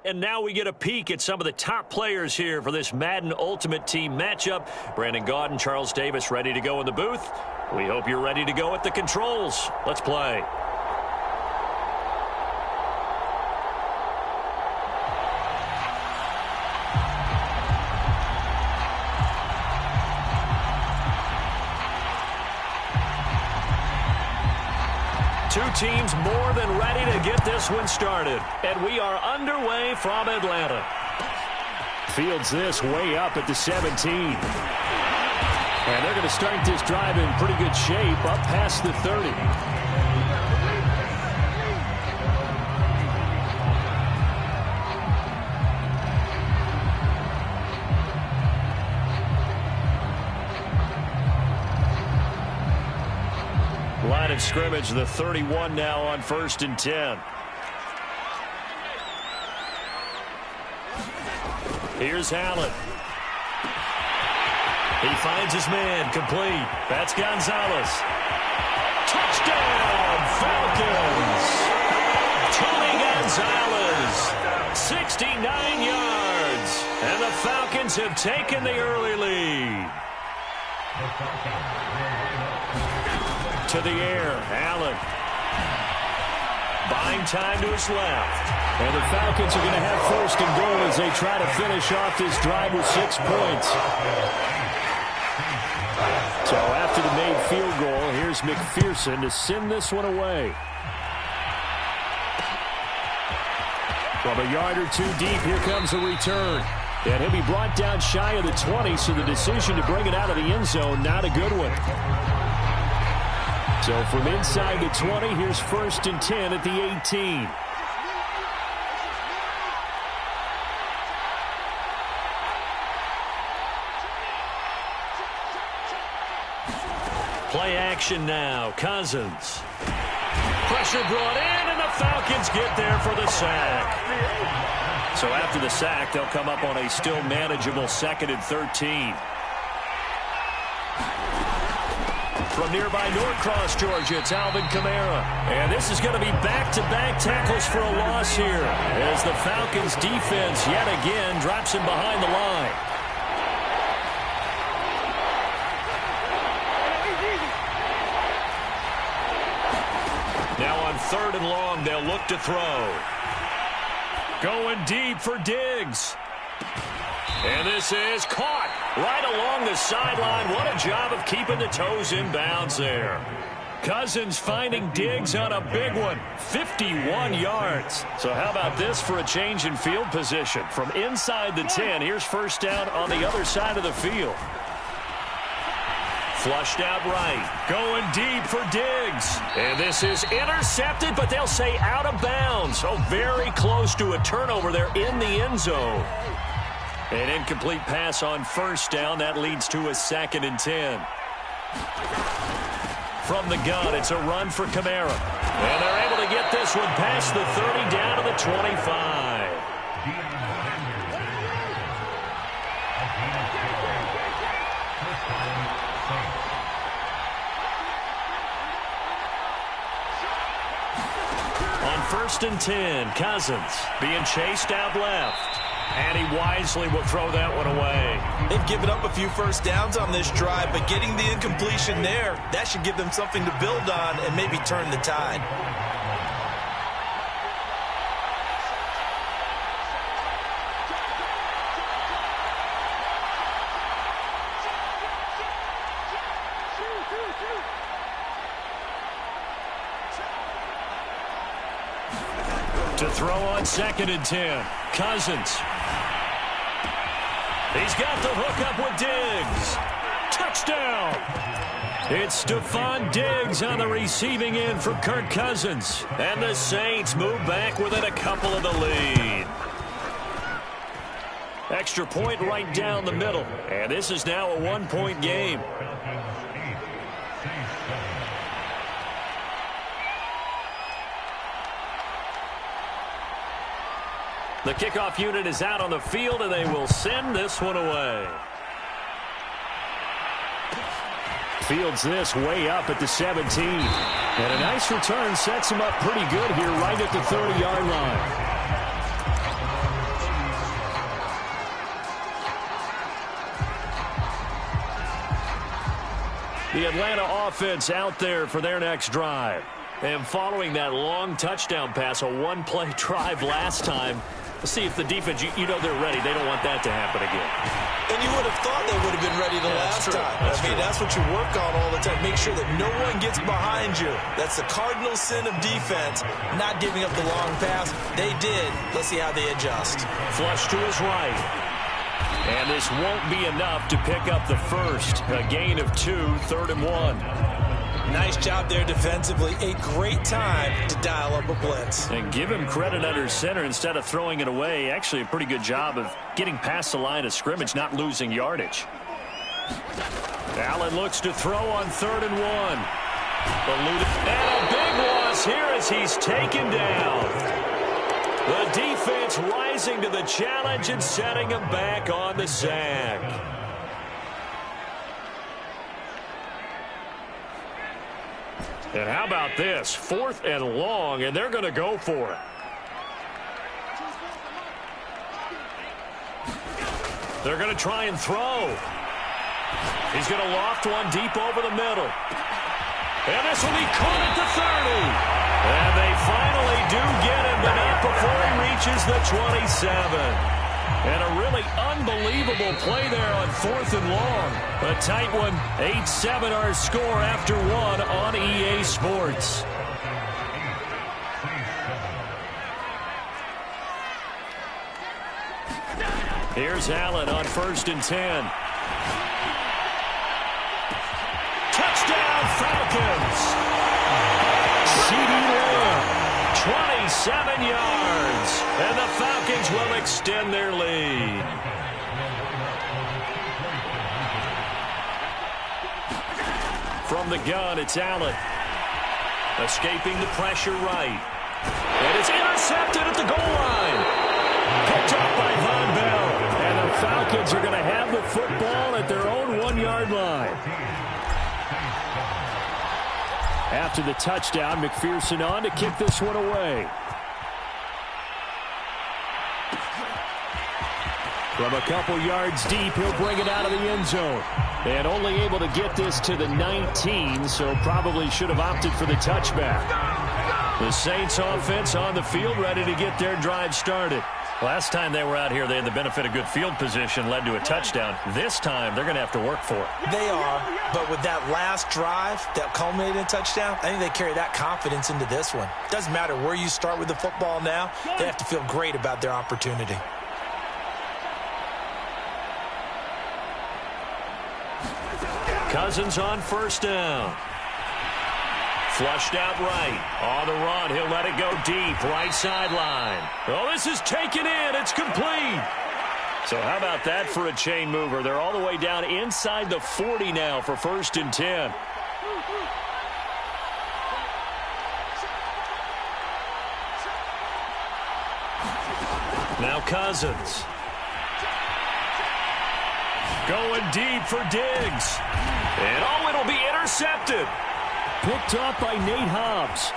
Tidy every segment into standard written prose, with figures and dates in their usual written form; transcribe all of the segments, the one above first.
And now we get a peek at some of the top players here for this Madden Ultimate Team matchup. Brandon Gaudin, Charles Davis ready to go in the booth. We hope you're ready to go at the controls. Let's play. Two teams more than ready to get this one started. And we are underway from Atlanta. Fields this way up at the 17. And they're going to start this drive in pretty good shape up past the 30. Line of scrimmage, the 31 now on 1st and 10. Here's Allen. He finds his man, complete. That's Gonzalez. Touchdown, Falcons! Tony Gonzalez, 69 yards. And the Falcons have taken the early lead. To the air, Allen. Buying time to his left. And the Falcons are going to have 1st and goal as they try to finish off this drive with 6 points. So after the made field goal, here's McPherson to send this one away. From a yard or two deep, here comes a return. And he'll be brought down shy of the 20, so the decision to bring it out of the end zone, not a good one. So from inside the 20, here's 1st and 10 at the 18. Play action now. Cousins. Pressure brought in, and the Falcons get there for the sack. So after the sack, they'll come up on a still manageable 2nd and 13. From nearby Norcross, Georgia, it's Alvin Kamara. And this is going to be back-to-back tackles for a loss here as the Falcons defense yet again drops him behind the line. Now on 3rd and long, they'll look to throw. Going deep for Diggs. And this is caught right along the sideline. What a job of keeping the toes in bounds there. Cousins finding Diggs on a big one. 51 yards. So how about this for a change in field position? From inside the 10, here's 1st down on the other side of the field. Flushed out right. Going deep for Diggs. And this is intercepted, but they'll say out of bounds. So very close to a turnover there in the end zone. An incomplete pass on 1st down. That leads to a 2nd and 10. From the gun, it's a run for Kamara. And they're able to get this one past the 30 down to the 25. On 1st and 10, Cousins being chased out left. And he wisely will throw that one away. They've given up a few 1st downs on this drive, but getting the incompletion there, that should give them something to build on and maybe turn the tide. To throw on 2nd and 10. Cousins. He's got the hook up with Diggs. Touchdown. It's Stephon Diggs on the receiving end for Kirk Cousins. And the Saints move back within a couple of the lead. Extra point right down the middle. And this is now a 1-point game. The kickoff unit is out on the field, and they will send this one away. Fields this way up at the 17. And a nice return sets him up pretty good here right at the 30-yard line. The Atlanta offense out there for their next drive. And following that long touchdown pass, a one-play drive last time, let's see if the defense, you know they're ready. They don't want that to happen again. And you would have thought they would have been ready the last time. That's what you work on all the time. Make sure that no one gets behind you. That's the cardinal sin of defense, not giving up the long pass. They did. Let's see how they adjust. Flush to his right. And this won't be enough to pick up the first. A gain of 2, 3rd and 1. Nice job there defensively. A great time to dial up a blitz. And give him credit under center instead of throwing it away. Actually a pretty good job of getting past the line of scrimmage, not losing yardage. Allen looks to throw on 3rd and 1. And a big loss here as he's taken down. The defense rising to the challenge and setting him back on the sack. And how about this? 4th and long, and they're going to go for it. They're going to try and throw. He's going to loft one deep over the middle. And this will be caught at the 30. And they finally do get him, but not before he reaches the 27. And a really unbelievable play there on 4th and long. A tight one, 8-7 our score after 1 on EA Sports. Here's Allen on 1st and 10. Touchdown Falcons! CD Lamb. 27 yards, and the Falcons will extend their lead. From the gun, it's Allen. Escaping the pressure right. And it's intercepted at the goal line. Picked up by Von Bell. And the Falcons are going to have the football at their own 1-yard line. After the touchdown, McPherson on to kick this one away. From a couple yards deep, he'll bring it out of the end zone. And only able to get this to the 19, so probably should have opted for the touchback. The Saints offense on the field, ready to get their drive started. Last time they were out here, they had the benefit of good field position, led to a touchdown. This time, they're going to have to work for it. They are, but with that last drive that culminated in a touchdown, I think they carry that confidence into this one. Doesn't matter where you start with the football now, they have to feel great about their opportunity. Cousins on 1st down. Flushed out right. On the run, he'll let it go deep. Right sideline. Oh, this is taken in. It's complete. So how about that for a chain mover? They're all the way down inside the 40 now for 1st and 10. Now Cousins. Going deep for Diggs. And oh, it'll be intercepted. Picked up by Nate Hobbs.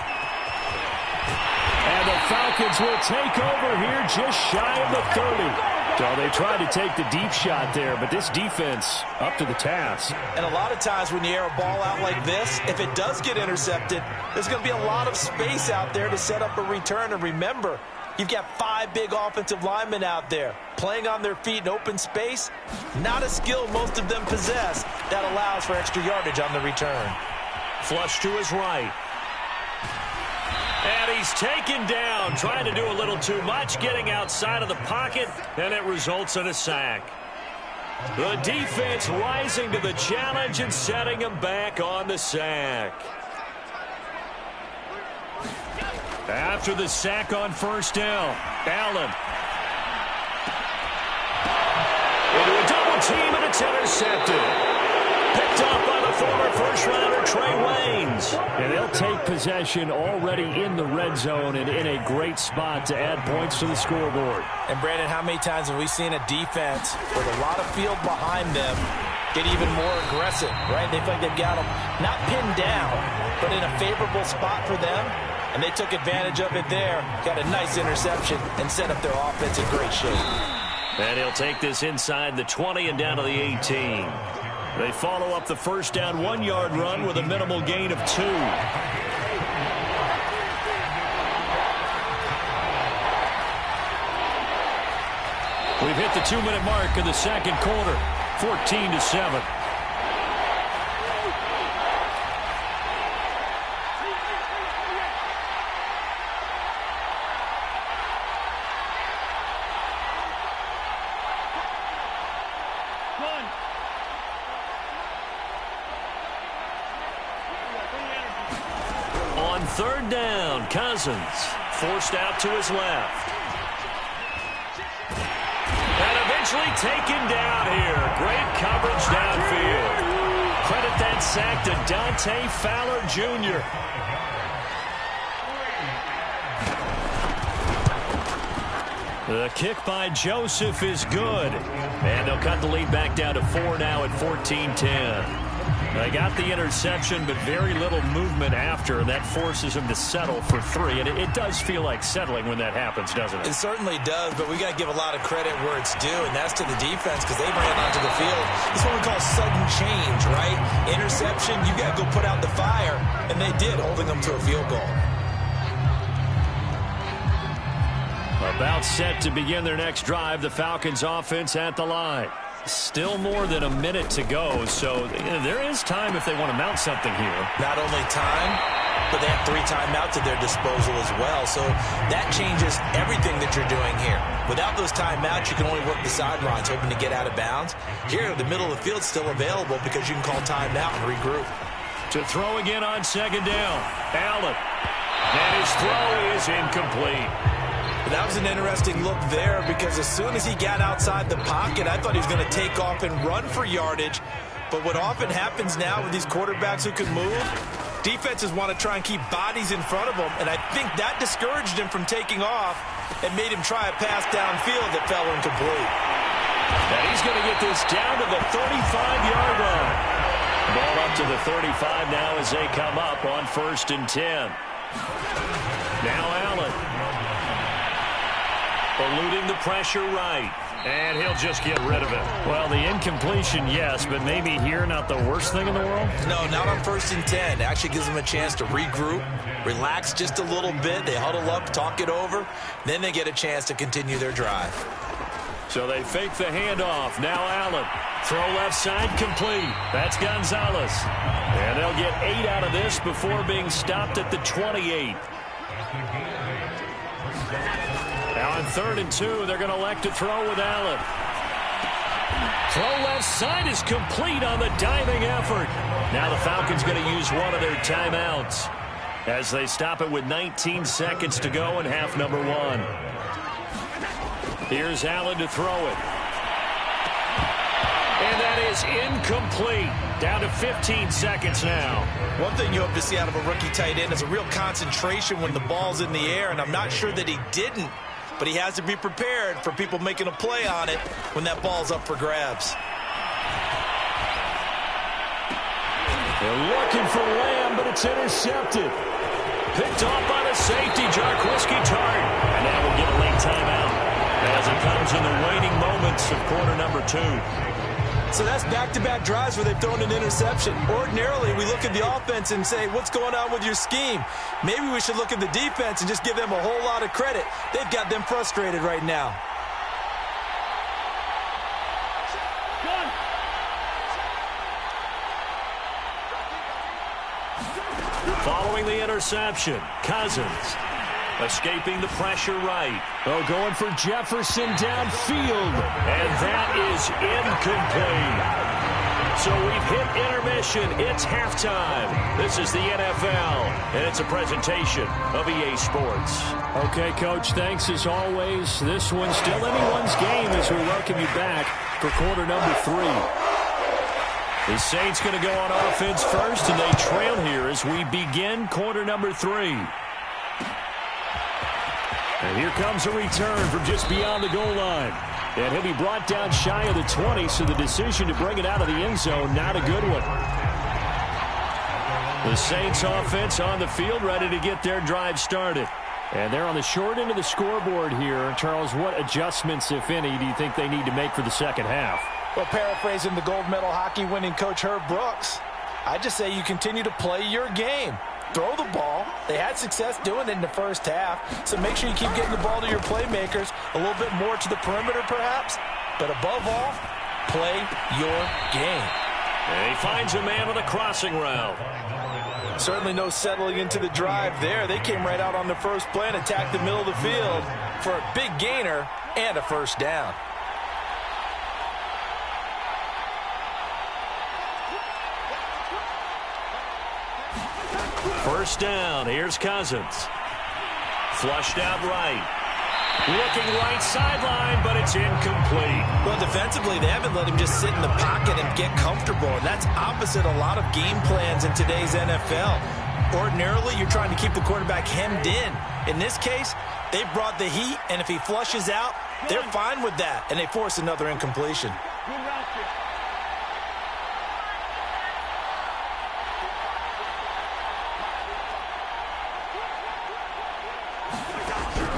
And the Falcons will take over here just shy of the 30. So they tried to take the deep shot there, but this defense up to the task. And a lot of times when you air a ball out like this, if it does get intercepted, there's going to be a lot of space out there to set up a return. And remember, you've got 5 big offensive linemen out there playing on their feet in open space. Not a skill most of them possess that allows for extra yardage on the return. Flush to his right. And he's taken down, trying to do a little too much, getting outside of the pocket, and it results in a sack. The defense rising to the challenge and setting him back on the sack. After the sack on 1st down, Allen. Into a double team, and it's intercepted. Picked up by the former first-rounder Trey Waynes. And they'll take possession already in the red zone and in a great spot to add points to the scoreboard. And, Brandon, how many times have we seen a defense with a lot of field behind them get even more aggressive, right? They feel like they've got them not pinned down, but in a favorable spot for them. And they took advantage of it there, got a nice interception, and set up their offense in great shape. And he'll take this inside the 20 and down to the 18. They follow up the first down 1-yard run with a minimal gain of 2. We've hit the 2-minute mark in the second quarter, 14-7. On third down, Cousins forced out to his left. And eventually taken down here. Great coverage downfield. Credit that sack to Dante Fowler Jr. The kick by Joseph is good. And they'll cut the lead back down to 4 now at 14-10. They got the interception, but very little movement after, and that forces him to settle for 3. And it does feel like settling when that happens, doesn't it? It certainly does, but we got to give a lot of credit where it's due, and that's to the defense because they ran onto the field. It's what we call sudden change, right? Interception, you got to go put out the fire, and they did, holding them to a field goal. About set to begin their next drive, the Falcons offense at the line. Still more than a minute to go, so there is time if they want to mount something here. Not only time, but they have 3 timeouts at their disposal as well, so that changes everything that you're doing here. Without those timeouts, you can only work the sidelines, hoping to get out of bounds. Here, the middle of the field's still available because you can call timeout and regroup. To throw again on second down, Allen. And his throw is incomplete. That was an interesting look there because as soon as he got outside the pocket, I thought he was going to take off and run for yardage. But what often happens now with these quarterbacks who can move, defenses want to try and keep bodies in front of them, and I think that discouraged him from taking off and made him try a pass downfield that fell incomplete. And he's going to get this down to the 35-yard line. Ball up to the 35 now as they come up on 1st and 10. Now Allen. Eluding the pressure right. And he'll just get rid of it. Well, the incompletion, yes, but maybe here not the worst thing in the world? No, not on 1st and 10. It actually gives them a chance to regroup, relax just a little bit. They huddle up, talk it over. Then they get a chance to continue their drive. So they fake the handoff. Now Allen. Throw left side complete. That's Gonzalez. And they'll get 8 out of this before being stopped at the 28. Now on 3rd and 2, they're going to elect to throw with Allen. Throw left side is complete on the diving effort. Now the Falcons going to use one of their timeouts as they stop it with 19 seconds to go in half number 1. Here's Allen to throw it. And that is incomplete. Down to 15 seconds now. One thing you hope to see out of a rookie tight end is a real concentration when the ball's in the air, and I'm not sure that he didn't, but he has to be prepared for people making a play on it when that ball's up for grabs. They're looking for Lamb, but it's intercepted. Picked off by the safety, Jarquiski Tart. And now we'll get a late timeout as it comes in the waning moments of quarter number 2. So that's back-to-back drives where they've thrown an interception. Ordinarily, we look at the offense and say, what's going on with your scheme? Maybe we should look at the defense and just give them a whole lot of credit. They've got them frustrated right now. Following the interception, Cousins escaping the pressure right. Oh, going for Jefferson downfield. And that is incomplete. So we've hit intermission. It's halftime. This is the NFL, and it's a presentation of EA Sports. Okay, Coach, thanks as always. This one's still anyone's game as we welcome you back for quarter number 3. The Saints going to go on offense first, and they trail here as we begin quarter number 3. And here comes a return from just beyond the goal line. And he'll be brought down shy of the 20, so the decision to bring it out of the end zone, not a good one. The Saints offense on the field, ready to get their drive started. And they're on the short end of the scoreboard here. Charles, what adjustments, if any, do you think they need to make for the second half? Well, paraphrasing the gold medal hockey winning coach Herb Brooks, I just say you continue to play your game. Throw the ball. They had success doing it in the first half, so make sure you keep getting the ball to your playmakers, a little bit more to the perimeter perhaps, but above all, play your game. And he finds a man with a crossing route. Certainly no settling into the drive there. They came right out on the first play and attacked the middle of the field for a big gainer and a first down. First down, here's Cousins. Flushed out right. Looking right sideline, but it's incomplete. Well, defensively, they haven't let him just sit in the pocket and get comfortable, and that's opposite a lot of game plans in today's NFL. Ordinarily, you're trying to keep the quarterback hemmed in. In this case, they brought the heat, and if he flushes out, they're fine with that, and they force another incompletion.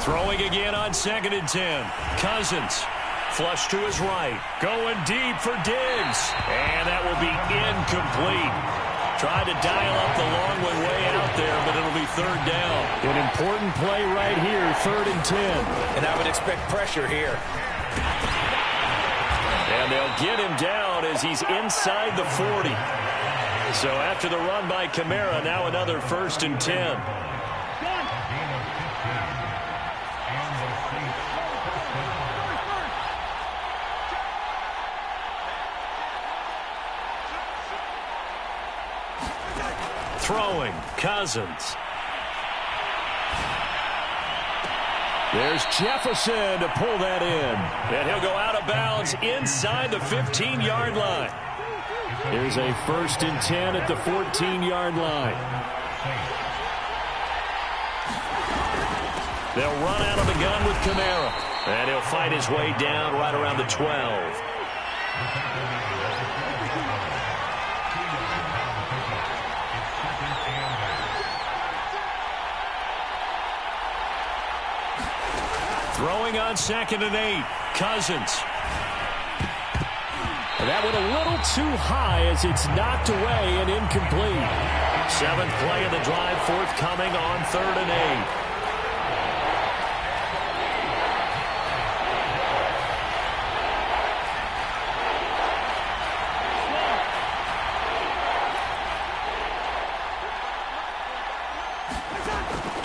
Throwing again on 2nd and 10. Cousins. Flush to his right. Going deep for Diggs. And that will be incomplete. Tried to dial up the long one way out there, but it'll be third down. An important play right here, 3rd and 10. And I would expect pressure here. And they'll get him down as he's inside the 40. So after the run by Kamara, now another 1st and 10. Throwing, Cousins. There's Jefferson to pull that in. And he'll go out of bounds inside the 15-yard line. Here's a 1st and 10 at the 14-yard line. They'll run out of the gun with Kamara. And he'll fight his way down right around the 12. Throwing on 2nd and 8. Cousins. And that went a little too high as it's knocked away and incomplete. 7th play of the drive forthcoming on 3rd and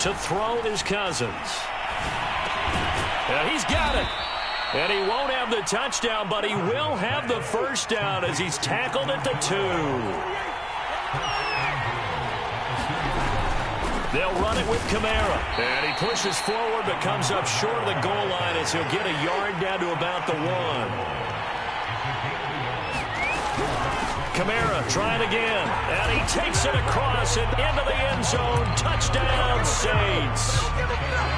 8. To throw is Cousins. And he's got it. And he won't have the touchdown, but he will have the first down as he's tackled at the 2. They'll run it with Kamara. And he pushes forward but comes up short of the goal line as he'll get a yard down to about the 1. Kamara trying again. And he takes it across and into the end zone. Touchdown, Saints.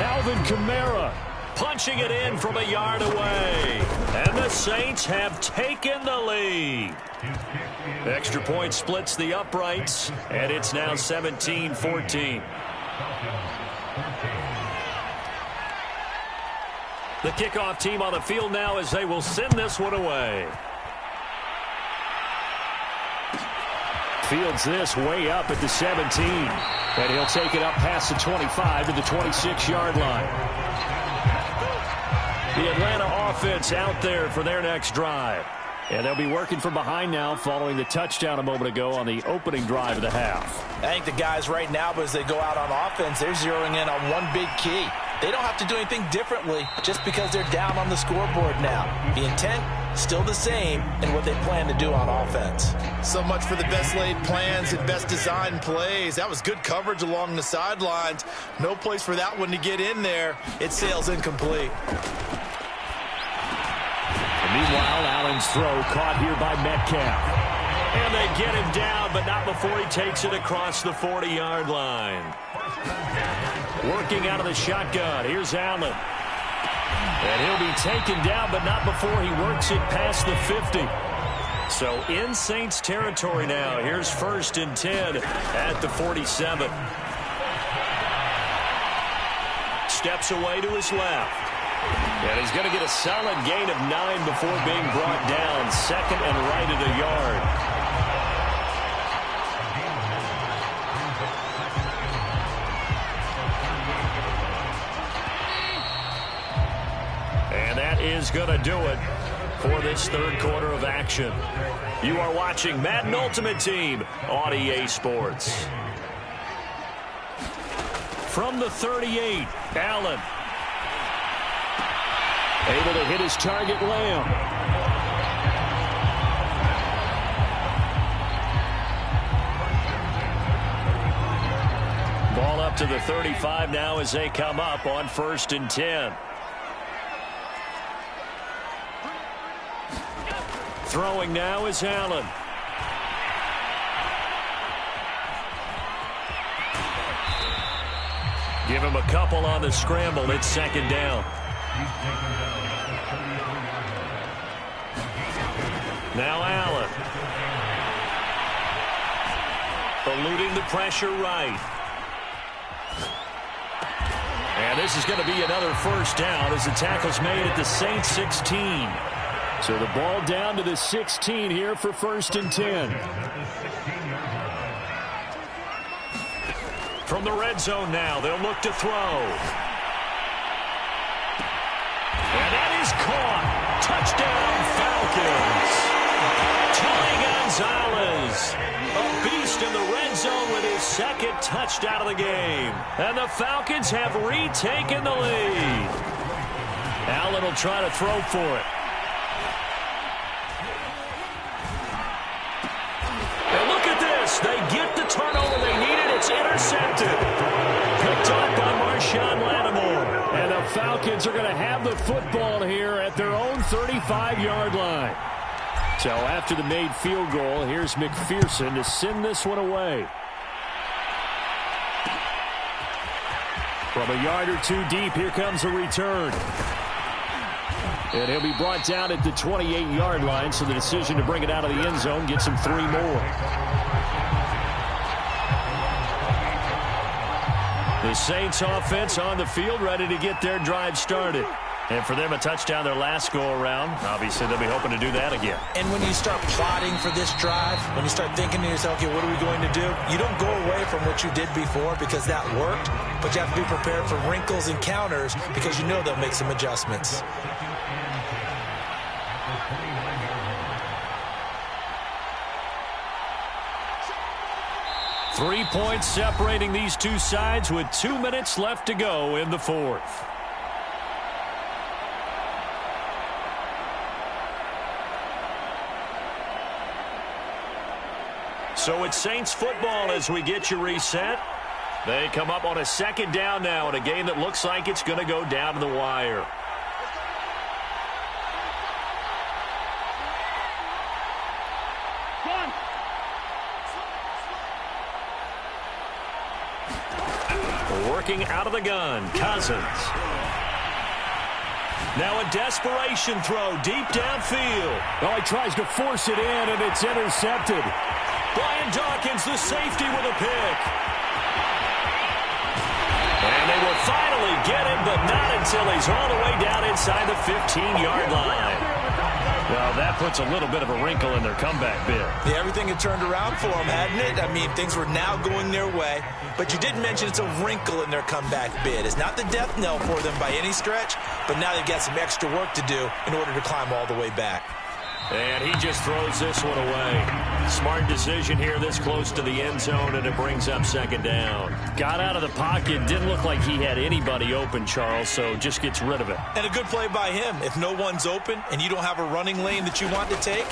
Alvin Kamara punching it in from a yard away. And the Saints have taken the lead. Extra point splits the uprights, and it's now 17-14. The kickoff team on the field now as they will send this one away. Fields this way up at the 17. And he'll take it up past the 25 to the 26-yard line. The Atlanta offense out there for their next drive. And they'll be working from behind now following the touchdown a moment ago on the opening drive of the half. I think the guys right now, as they go out on offense, they're zeroing in on one big key. They don't have to do anything differently just because they're down on the scoreboard now. The intent, still the same in what they plan to do on offense. So much for the best laid plans and best designed plays. That was good coverage along the sidelines. No place for that one to get in there. It sails incomplete. And meanwhile, Allen's throw caught here by Metcalf. And they get him down, but not before he takes it across the 40-yard line. Working out of the shotgun. Here's Allen. And he'll be taken down, but not before he works it past the 50. So in Saints territory now. Here's 1st and 10 at the 47. Steps away to his left. And he's going to get a solid gain of 9 before being brought down. Second and right at a yard. And that is going to do it for this third quarter of action. You are watching Madden Ultimate Team on EA Sports. From the 38, Allen. Able to hit his target, Lamb. Ball up to the 35 now as they come up on 1st and 10. Throwing now is Allen. Give him a couple on the scramble. It's second down. Now Allen. Eluding the pressure right. And this is going to be another first down as the tackle's made at the Saints 16. So the ball down to the 16 here for 1st and 10. From the red zone now, they'll look to throw. And that is caught. Touchdown, Falcons. Ty Gonzalez, a beast in the red zone with his second touchdown of the game. And the Falcons have retaken the lead. Allen will try to throw for it. And look at this. They get the turnover they needed. It's intercepted. Picked up by Marshawn Lattimore. And the Falcons are going to have the football here at their own 35-yard line. So after the made field goal, here's McPherson to send this one away. From a yard or two deep, here comes a return. And he'll be brought down at the 28-yard line, so the decision to bring it out of the end zone gets him 3 more. The Saints offense on the field, ready to get their drive started. And for them, a touchdown their last go-around. Obviously, they'll be hoping to do that again. And when you start plotting for this drive, when you start thinking to yourself, okay, what are we going to do? You don't go away from what you did before because that worked, but you have to be prepared for wrinkles and counters because you know they'll make some adjustments. Three points separating these two sides with 2 minutes left to go in the fourth. So it's Saints football as we get you reset. They come up on a second down now in a game that looks like it's going to go down to the wire. Working out of the gun, Cousins. Now a desperation throw deep downfield. Oh, he tries to force it in, and it's intercepted. Brian Dawkins, the safety with a pick. And they will finally get him, but not until he's all the way down inside the 15-yard line. Well, that puts a little bit of a wrinkle in their comeback bid. Yeah, everything had turned around for them, hadn't it? I mean, things were now going their way. But you did mention it's a wrinkle in their comeback bid. It's not the death knell for them by any stretch, but now they've got some extra work to do in order to climb all the way back. And he just throws this one away. Smart decision here this close to the end zone, and it brings up second down. Got out of the pocket. Didn't look like he had anybody open, Charles, so just gets rid of it. And a good play by him. If no one's open and you don't have a running lane that you want to take,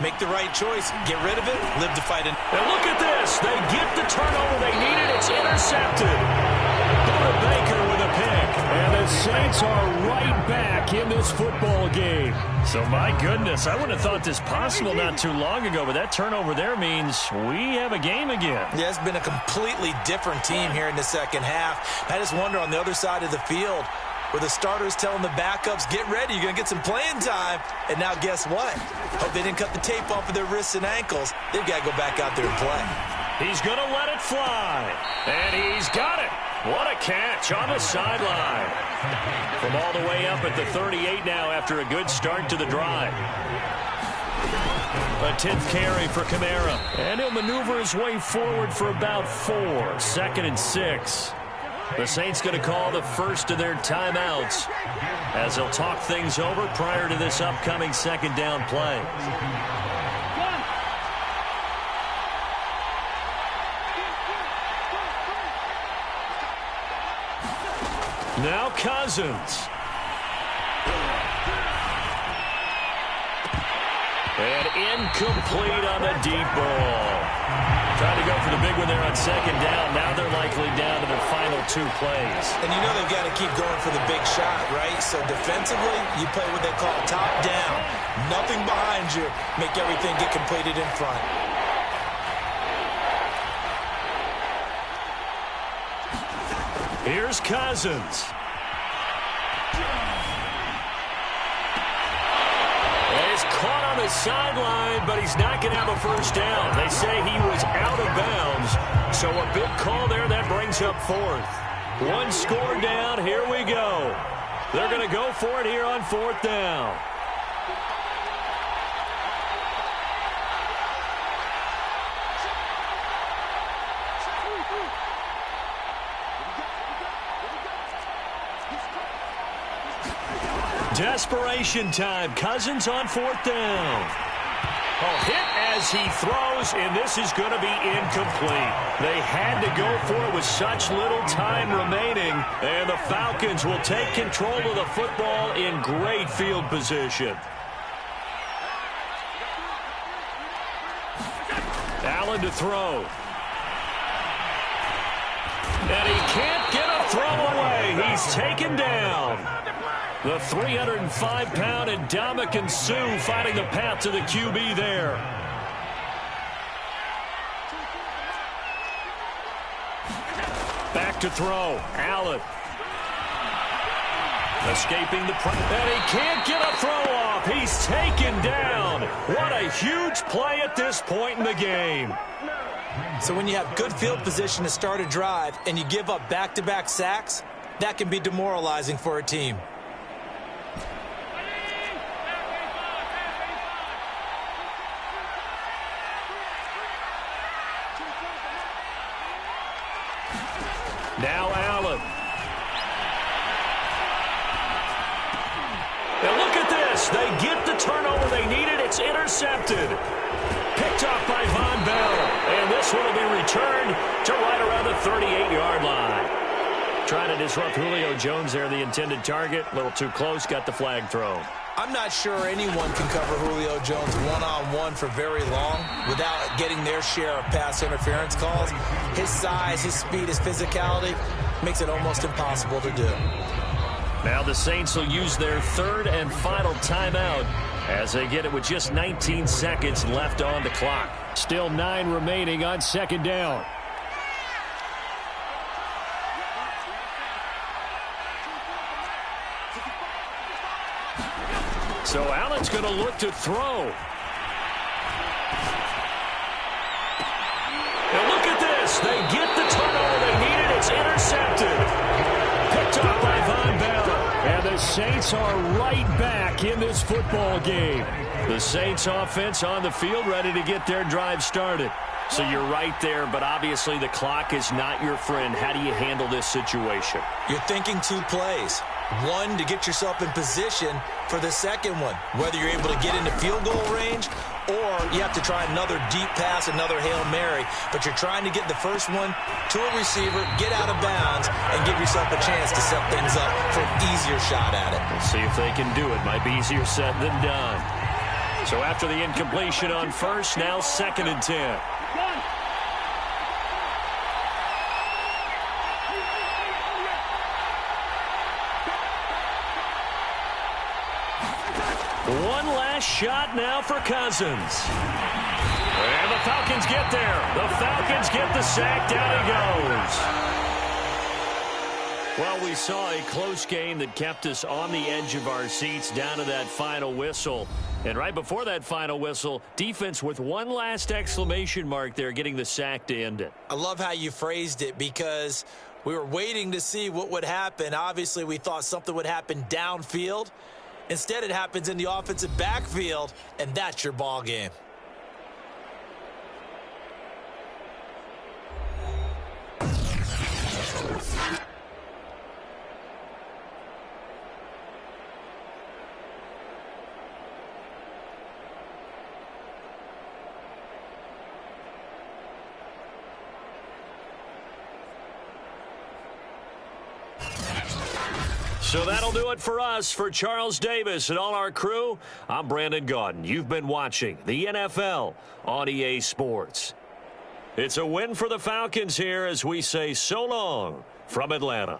make the right choice. Get rid of it. Live to fight it. And look at this. They get the turnover they needed. It's intercepted. Buda Baker with a pick. And the Saints are right back in this football game. So, my goodness, I wouldn't have thought this possible not too long ago, but that turnover there means we have a game again. Yeah, it's been a completely different team here in the second half. I just wonder on the other side of the field where the starters telling the backups, get ready, you're going to get some playing time. And now guess what? Hope they didn't cut the tape off of their wrists and ankles. They've got to go back out there and play. He's going to let it fly. And he's got it. What a catch on the sideline. From all the way up at the 38 now after a good start to the drive. A 10th carry for Kamara. And he'll maneuver his way forward for about 4. 2nd and 6. The Saints going to call the first of their timeouts as they'll talk things over prior to this upcoming 2nd down play. Now Cousins. And incomplete on the deep ball. Trying to go for the big one there on 2nd down. Now they're likely down to their final 2 plays. And you know they've got to keep going for the big shot, right? So defensively, you play what they call top down. Nothing behind you. Make everything get completed in front. Here's Cousins. He's caught on the sideline, but he's not going to have a first down. They say he was out of bounds, so a big call there. That brings up 4th. 1 score down. Here we go. They're going to go for it here on 4th down. Desperation time. Cousins on 4th down. A hit as he throws, and this is going to be incomplete. They had to go for it with such little time remaining, and the Falcons will take control of the football in great field position. Allen to throw. And he can't get a throw away. He's taken down. The 305-pound Ndamukong Suh finding the path to the QB there. Back to throw. Allen. Escaping the pressure. And he can't get a throw off. He's taken down. What a huge play at this point in the game. So when you have good field position to start a drive and you give up back-to-back sacks, that can be demoralizing for a team. Now Allen. And look at this. They get the turnover they needed. It's intercepted. Picked off by Von Bell. And this one will be returned to right around the 38-yard line. Trying to disrupt Julio Jones there, the intended target. A little too close. Got the flag thrown. I'm not sure anyone can cover Julio Jones one-on-one for very long without getting their share of pass interference calls. His size, his speed, his physicality makes it almost impossible to do. Now the Saints will use their 3rd and final timeout as they get it with just 19 seconds left on the clock. Still 9 remaining on 2nd down. So Allen's going to look to throw. And look at this. They get the turnover they needed. It's intercepted. Picked up by Von Bell. And the Saints are right back in this football game. The Saints offense on the field ready to get their drive started. So you're right there, but obviously the clock is not your friend. How do you handle this situation? You're thinking 2 plays. One, to get yourself in position for the second one, whether you're able to get into field goal range or you have to try another deep pass, another Hail Mary, but you're trying to get the first one to a receiver, get out of bounds, and give yourself a chance to set things up for an easier shot at it. We'll see if they can do it. Might be easier said than done. So after the incompletion on 1st, now 2nd and 10. One last shot now for Cousins. And the Falcons get there. The Falcons get the sack. Down he goes. Well, we saw a close game that kept us on the edge of our seats down to that final whistle. And right before that final whistle, defense with one last exclamation mark there, getting the sack to end it. I love how you phrased it, because We were waiting to see what would happen. Obviously, we thought something would happen downfield. Instead, it happens in the offensive backfield, and that's your ball game. So that'll do it for us. For Charles Davis and all our crew, I'm Brandon Gaudin. You've been watching the NFL on EA Sports. It's a win for the Falcons here as we say so long from Atlanta.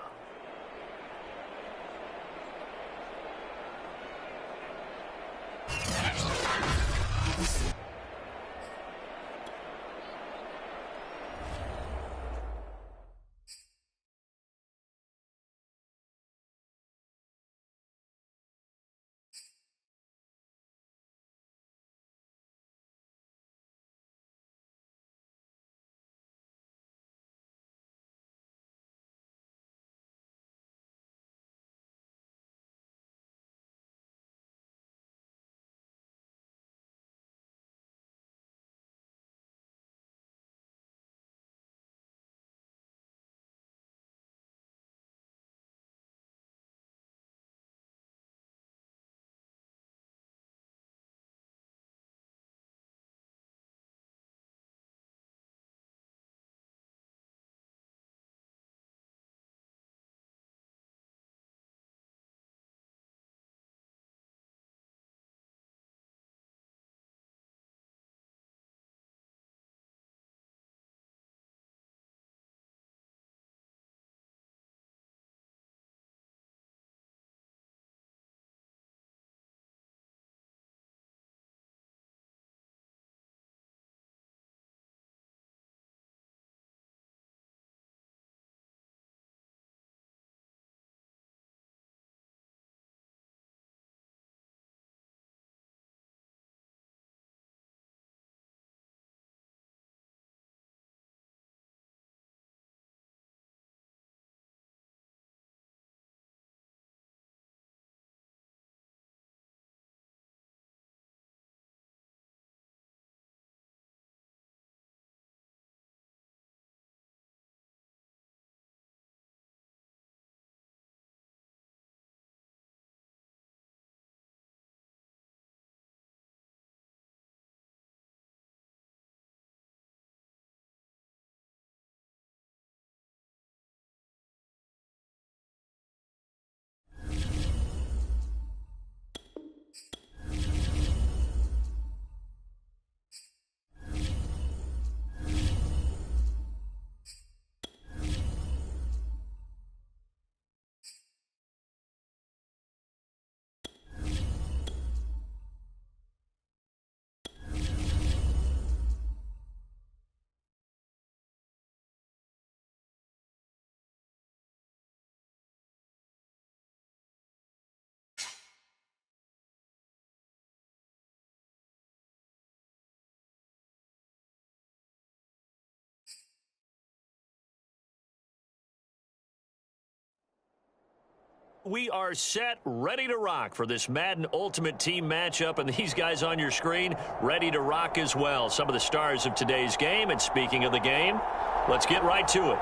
We are set, ready to rock for this Madden Ultimate Team matchup, and these guys on your screen ready to rock as well. Some of the stars of today's game, and speaking of the game, let's get right to it.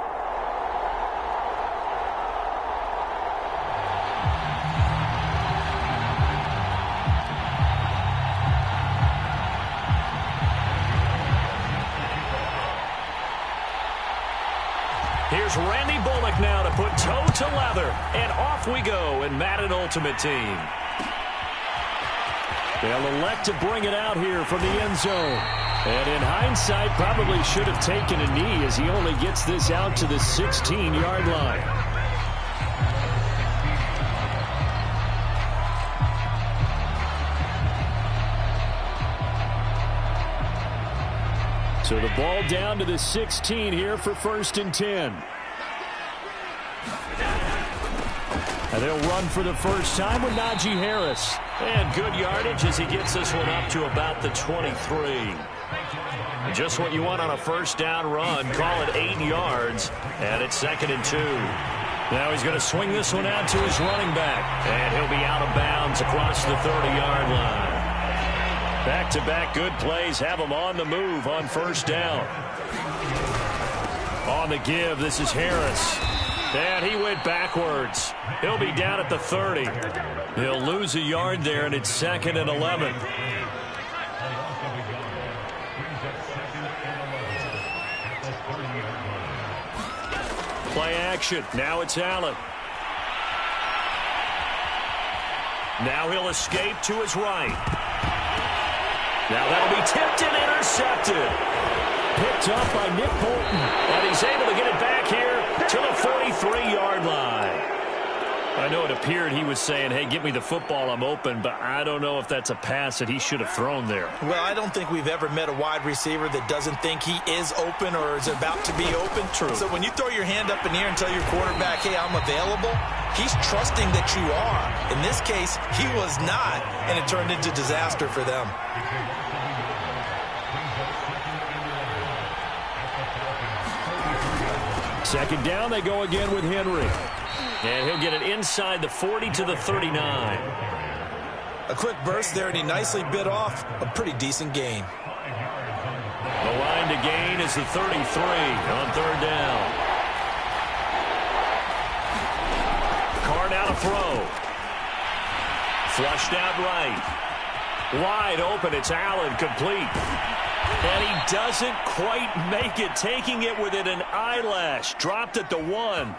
Here's Randy Bullock now to put toe to leather, and off we go in Madden Ultimate Team. They'll elect to bring it out here from the end zone. And in hindsight, probably should have taken a knee as he only gets this out to the 16-yard line. So the ball down to the 16 here for 1st and 10. And they'll run for the first time with Najee Harris. And good yardage as he gets this one up to about the 23. Just what you want on a first down run. Call it 8 yards, and it's 2nd and 2. Now he's going to swing this one out to his running back, and he'll be out of bounds across the 30-yard line. Back-to-back good plays have him on the move on first down. On the give, this is Harris. And he went backwards. He'll be down at the 30. He'll lose a yard there, and it's 2nd and 11. Play action. Now it's Allen. Now he'll escape to his right. Now that'll be tipped and intercepted. Picked up by Nick Bolton. And he's able to get it back here to the 43-yard line. I know it appeared he was saying, hey, give me the football, I'm open, but I don't know if that's a pass that he should have thrown there. Well, I don't think we've ever met a wide receiver that doesn't think he is open or is about to be open. True. So when you throw your hand up in the air and tell your quarterback, hey, I'm available, he's trusting that you are. In this case, he was not, and it turned into disaster for them. Second down, they go again with Henry. And he'll get it inside the 40 to the 39. A quick burst there, and he nicely bit off a pretty decent gain. The line to gain is the 33 on third down. Carr now to throw. Flushed out right. Wide open, it's Allen, complete. And he doesn't quite make it, taking it within an eyelash. Dropped at the 1.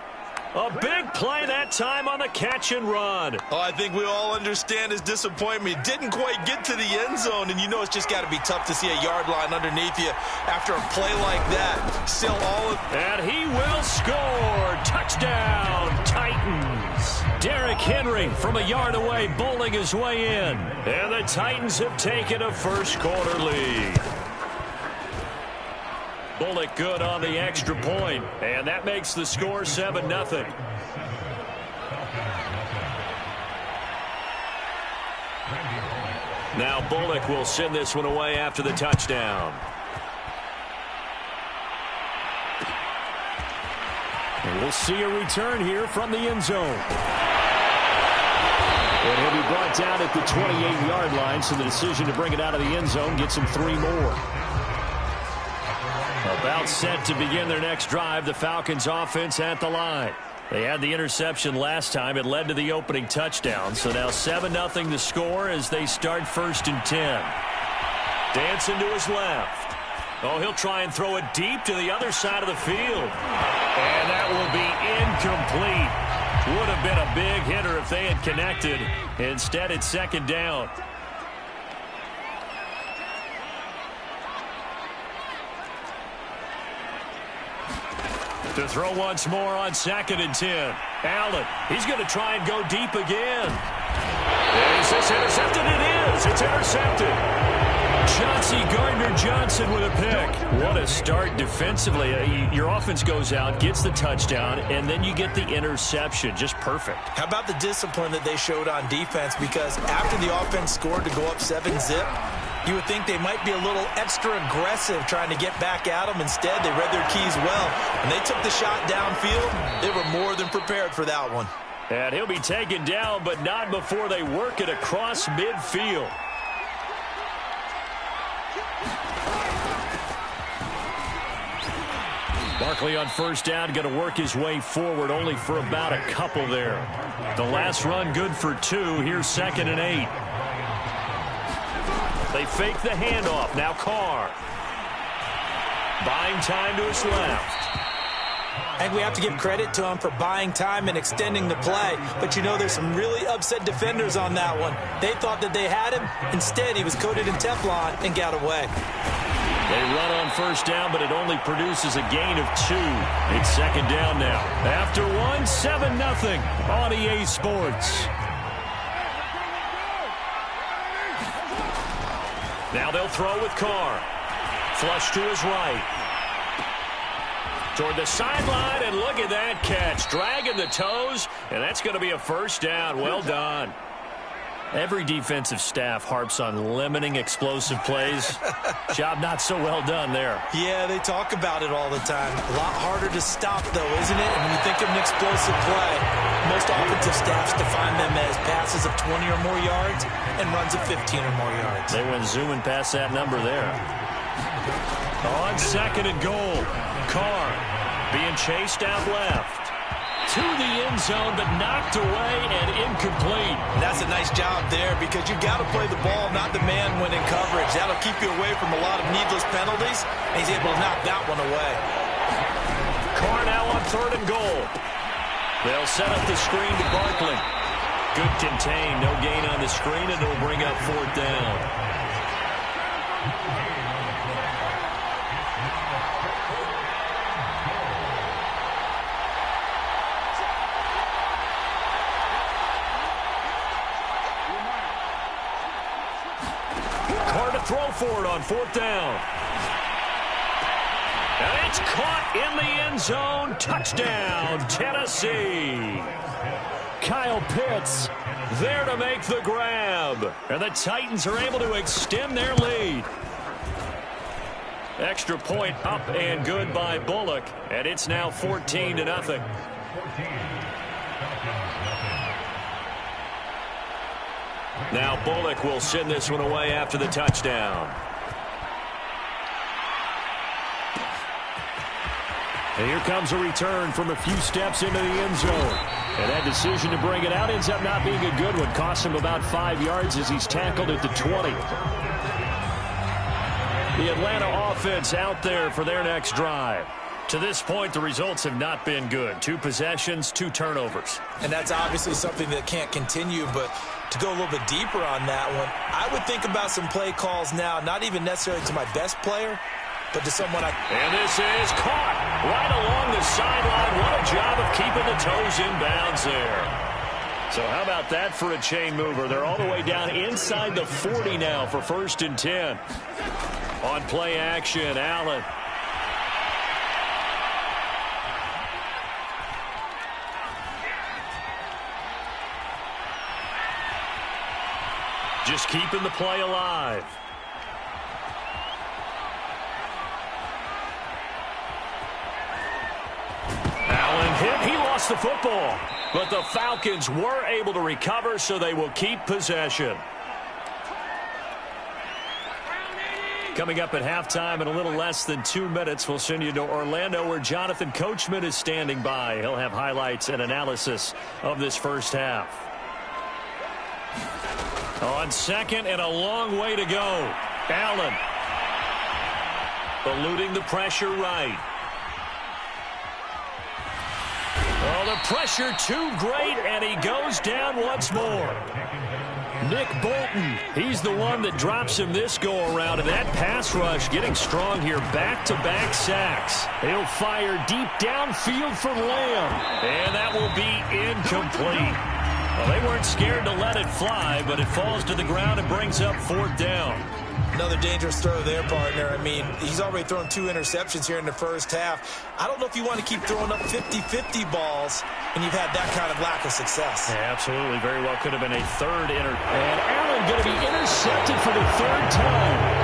A big play that time on the catch and run. Oh, I think we all understand his disappointment. Didn't quite get to the end zone, and you know it's just got to be tough to see a yard line underneath you after a play like that. Still all of... And he will score. Touchdown, Titans. Derrick Henry from a yard away bowling his way in. And the Titans have taken a first-quarter lead. Bullock good on the extra point, and that makes the score 7-0. Now Bullock will send this one away after the touchdown. And we'll see a return here from the end zone. And he'll be brought down at the 28-yard line, so the decision to bring it out of the end zone gets him 3 more. About set to begin their next drive, the Falcons offense at the line. They had the interception last time. It led to the opening touchdown. So now 7-0 the score as they start 1st and 10. Dancing to his left. Oh, he'll try and throw it deep to the other side of the field. And that will be incomplete. Would have been a big hitter if they had connected. Instead, it's 2nd down. To throw once more on 2nd and 10. Allen, he's going to try and go deep again. Is this intercepted? It is. It's intercepted. Chauncey Gardner-Johnson with a pick. What a start defensively. Your offense goes out, gets the touchdown, and then you get the interception. Just perfect. How about the discipline that they showed on defense? Because after the offense scored to go up 7-zip, you would think they might be a little extra aggressive trying to get back at them. Instead, they read their keys well. When they took the shot downfield, they were more than prepared for that one. And he'll be taken down, but not before they work it across midfield. Barkley on first down, going to work his way forward, only for about a couple there. The last run good for 2. Here's 2nd and 8. They fake the handoff. Now Carr. Buying time to his left. I think we have to give credit to him for buying time and extending the play. But, you know, there's some really upset defenders on that one. They thought that they had him. Instead, he was coated in Teflon and got away. They run on first down, but it only produces a gain of 2. It's 2nd down now. After 1, 7-0 on EA Sports. Now they'll throw with Carr. Flush to his right. Toward the sideline, and look at that catch. Dragging the toes, and that's going to be a first down. Well done. Every defensive staff harps on limiting explosive plays. Job not so well done there. Yeah, they talk about it all the time. A lot harder to stop, though, isn't it? And when you think of an explosive play, most offensive staffs define them as passes of 20 or more yards and runs of 15 or more yards. They went zooming past that number there. On second and goal, Carr being chased out left. To the end zone, but knocked away and incomplete. That's a nice job there because you got to play the ball, not the man when in coverage. That'll keep you away from a lot of needless penalties, and he's able to knock that one away. Carr now on third and goal. They'll set up the screen to Barkley. Good contain, no gain on the screen, and it'll bring up fourth down. Throw for it on fourth down. And it's caught in the end zone. Touchdown, Tennessee. Kyle Pitts there to make the grab. And the Titans are able to extend their lead. Extra point up and good by Bullock. And it's now 14-0. Now Bullock will send this one away after the touchdown. And here comes a return from a few steps into the end zone. And that decision to bring it out ends up not being a good one. Cost him about 5 yards as he's tackled at the 20. The Atlanta offense out there for their next drive. To this point, the results have not been good. 2 possessions, 2 turnovers. And that's obviously something that can't continue, but to go a little bit deeper on that one, I would think about some play calls now, not even necessarily to my best player, but to someone I... And this is caught right along the sideline. What a job of keeping the toes in bounds there. So how about that for a chain mover? They're all the way down inside the 40 now for 1st and 10. On play action, Allen. Just keeping the play alive. Allen hit. He lost the football. But the Falcons were able to recover, so they will keep possession. Coming up at halftime in a little less than 2 minutes, we'll send you to Orlando where Jonathan Coachman is standing by. He'll have highlights and analysis of this first half. On second and a long way to go. Allen eluding the pressure right. Oh, the pressure too great, and he goes down once more. Nick Bolton, he's the one that drops him this go-around, and that pass rush getting strong here. Back-to-back sacks. He'll fire deep downfield for Lamb, and that will be incomplete. Well, they weren't scared to let it fly, but it falls to the ground and brings up fourth down. Another dangerous throw there, partner. I mean, he's already thrown 2 interceptions here in the first half. I don't know if you want to keep throwing up 50-50 balls when you've had that kind of lack of success. Yeah, absolutely. Very well could have been a third And Allen going to be intercepted for the 3rd time.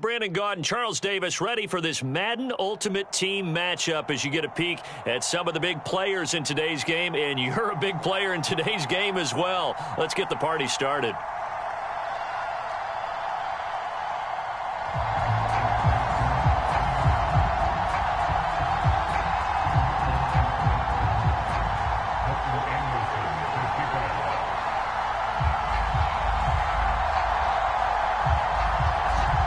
Brandon Gaud and Charles Davis ready for this Madden Ultimate Team matchup as you get a peek at some of the big players in today's game, and you're a big player in today's game as well. Let's get the party started.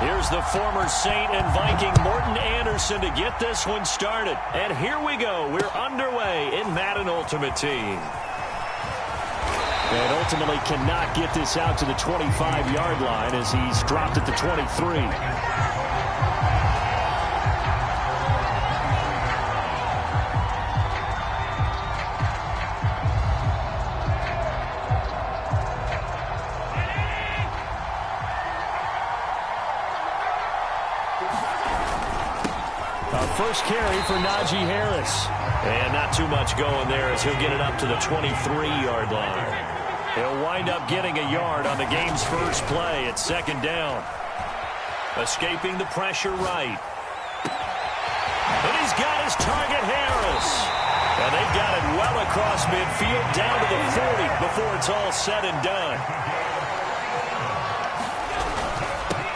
Here's the former Saint and Viking Morten Andersen to get this one started. And here we go. We're underway in Madden Ultimate Team. And ultimately cannot get this out to the 25-yard line as he's dropped at the 23. First carry for Najee Harris. And not too much going there as he'll get it up to the 23-yard line. He'll wind up getting a yard on the game's first play at second down. Escaping the pressure right. And he's got his target, Harris. And they've got it well across midfield down to the 40 before it's all said and done.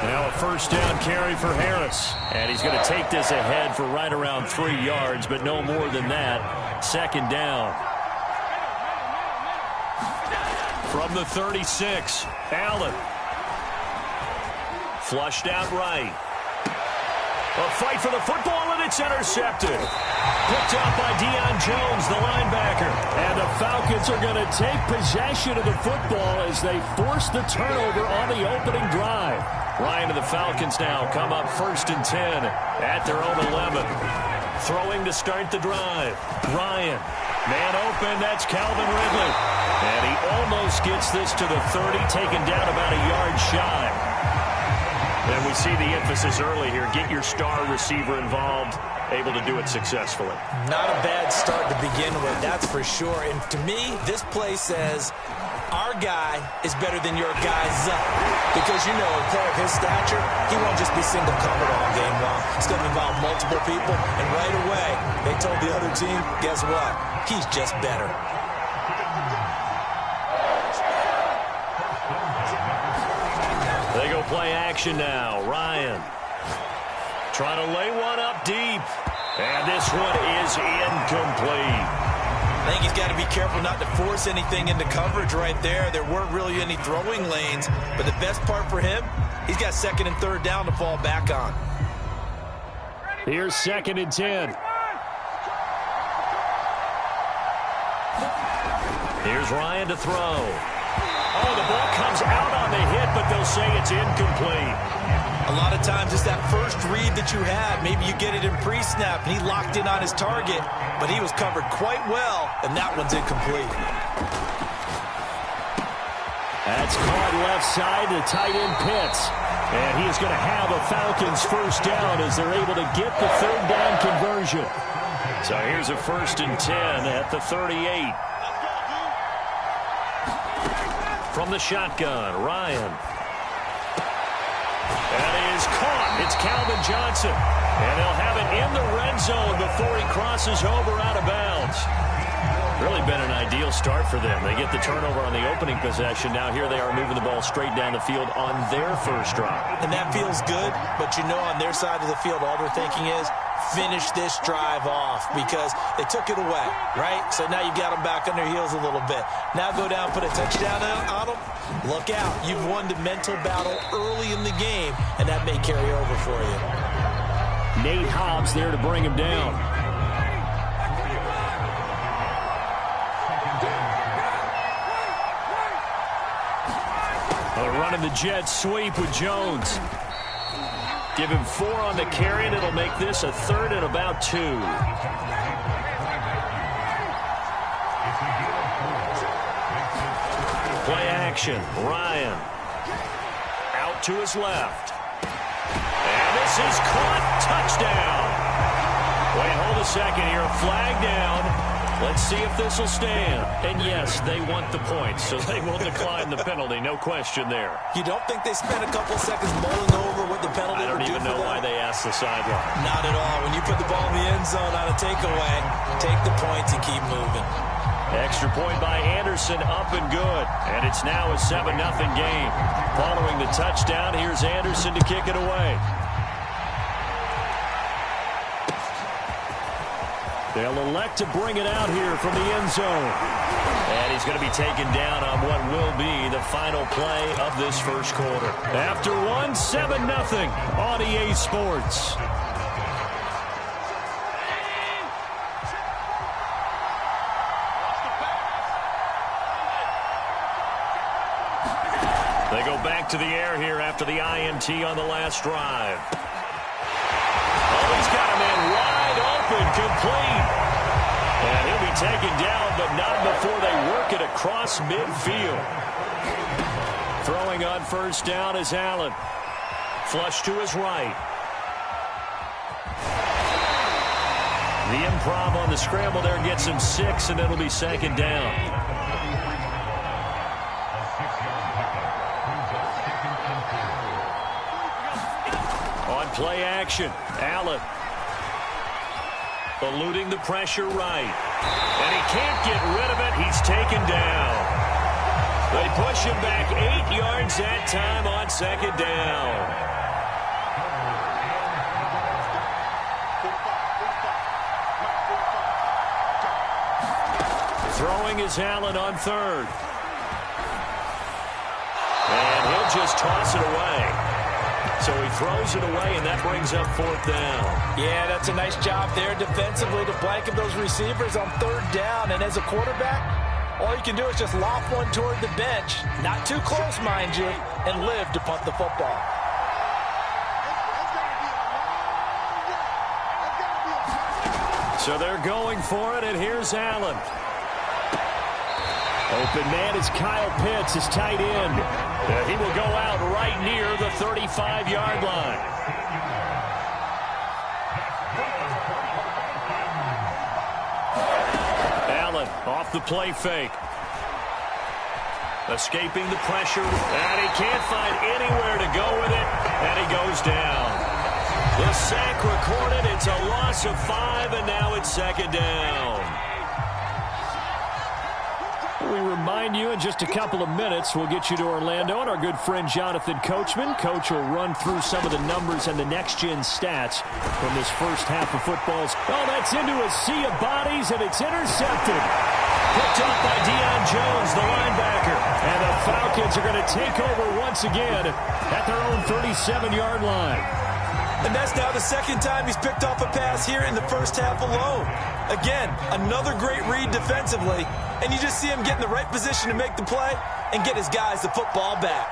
Now a first down carry for Harris. And he's going to take this ahead for right around 3 yards, but no more than that. Second down. From the 36, Allen. Flushed out right. A fight for the football, and it's intercepted. Picked up by Deion Jones, the linebacker. And the Falcons are going to take possession of the football as they force the turnover on the opening drive. Ryan and the Falcons now come up 1st and 10 at their own 11. Throwing to start the drive. Ryan. Man open, that's Calvin Ridley. And he almost gets this to the 30, taken down about a yard shy. And we see the emphasis early here. Get your star receiver involved, able to do it successfully. Not a bad start to begin with, that's for sure. And to me, this play says our guy is better than your guy's up. Because, you know, a player of his stature, he won't just be single covered all game long. It's going to involve multiple people. And right away, they told the other team, guess what? He's just better. They go play action now. Ryan trying to lay one up deep. And this one is incomplete. I think he's got to be careful not to force anything into coverage right there. There weren't really any throwing lanes. But the best part for him, he's got 2nd and 3rd down to fall back on. Here's 2nd and 10. Here's Ryan to throw. Oh, the ball comes out on the hit, but they'll say it's incomplete. A lot of times it's that first read that you had. Maybe you get it in pre-snap, and he locked in on his target, but he was covered quite well, and that one's incomplete. That's caught left side to tight end Pitts. And he is going to have a Falcons first down as they're able to get the 3rd down conversion. So here's a 1st and 10 at the 38. From the shotgun, Ryan. That is caught. It's Calvin Johnson. And they'll have it in the red zone before he crosses over out of bounds. Really been an ideal start for them. They get the turnover on the opening possession. Now here they are moving the ball straight down the field on their first drive. And that feels good, but you know on their side of the field all they're thinking is finish this drive off because they took it away, right? So now you've got them back on their heels a little bit. Now go down, put a touchdown on them. Look out. You've won the mental battle early in the game, and that may carry over for you. Nate Hobbs there to bring him down. Running the jet sweep with Jones. Give him 4 on the carry, and it'll make this a 3rd and about 2. Play action. Ryan. Out to his left. And this is caught. Touchdown. Wait, hold a second here. A flag down. Let's see if this will stand. And yes, they want the points, so they will decline the penalty. No question there. You don't think they spent a couple seconds mulling over what the penalty would do? I don't even know why they asked the sideline. Not at all. When you put the ball in the end zone on a takeaway, take the points and keep moving. Extra point by Anderson, up and good. And it's now a 7-0 game. Following the touchdown, here's Anderson to kick it away. They'll elect to bring it out here from the end zone. And he's going to be taken down on what will be the final play of this first quarter. After 7-0 on EA Sports. They go back to the air here after the INT on the last drive. Oh, he's got a man wide open, complete. And he'll be taken down, but not before they work it across midfield. Throwing on first down is Allen. Flush to his right. The improv on the scramble there gets him 6, and it'll be second down. On play action, Allen. Eluding the pressure right. And he can't get rid of it. He's taken down. They push him back 8 yards that time on second down. Throwing is Allen on third. And he'll just toss it away. So he throws it away, and that brings up fourth down. Yeah, that's a nice job there defensively to blanket those receivers on third down. And as a quarterback, all you can do is just lob one toward the bench, not too close, mind you, and live to punt the football. So they're going for it, and here's Allen. Open man is Kyle Pitts, his tight end. He will go out right near the 35-yard line. Allen off the play fake. Escaping the pressure, and he can't find anywhere to go with it, and he goes down. The sack recorded, it's a loss of 5, and now it's second down. We remind you in just a couple of minutes, we'll get you to Orlando and our good friend Jonathan Coachman. Coach will run through some of the numbers and the next-gen stats from this first half of football's. Oh, that's into a sea of bodies, and it's intercepted. Picked up by Deion Jones, the linebacker. And the Falcons are going to take over once again at their own 37-yard line. And that's now the second time he's picked off a pass here in the first half alone. Again, another great read defensively, and you just see him get in the right position to make the play and get his guys the football back.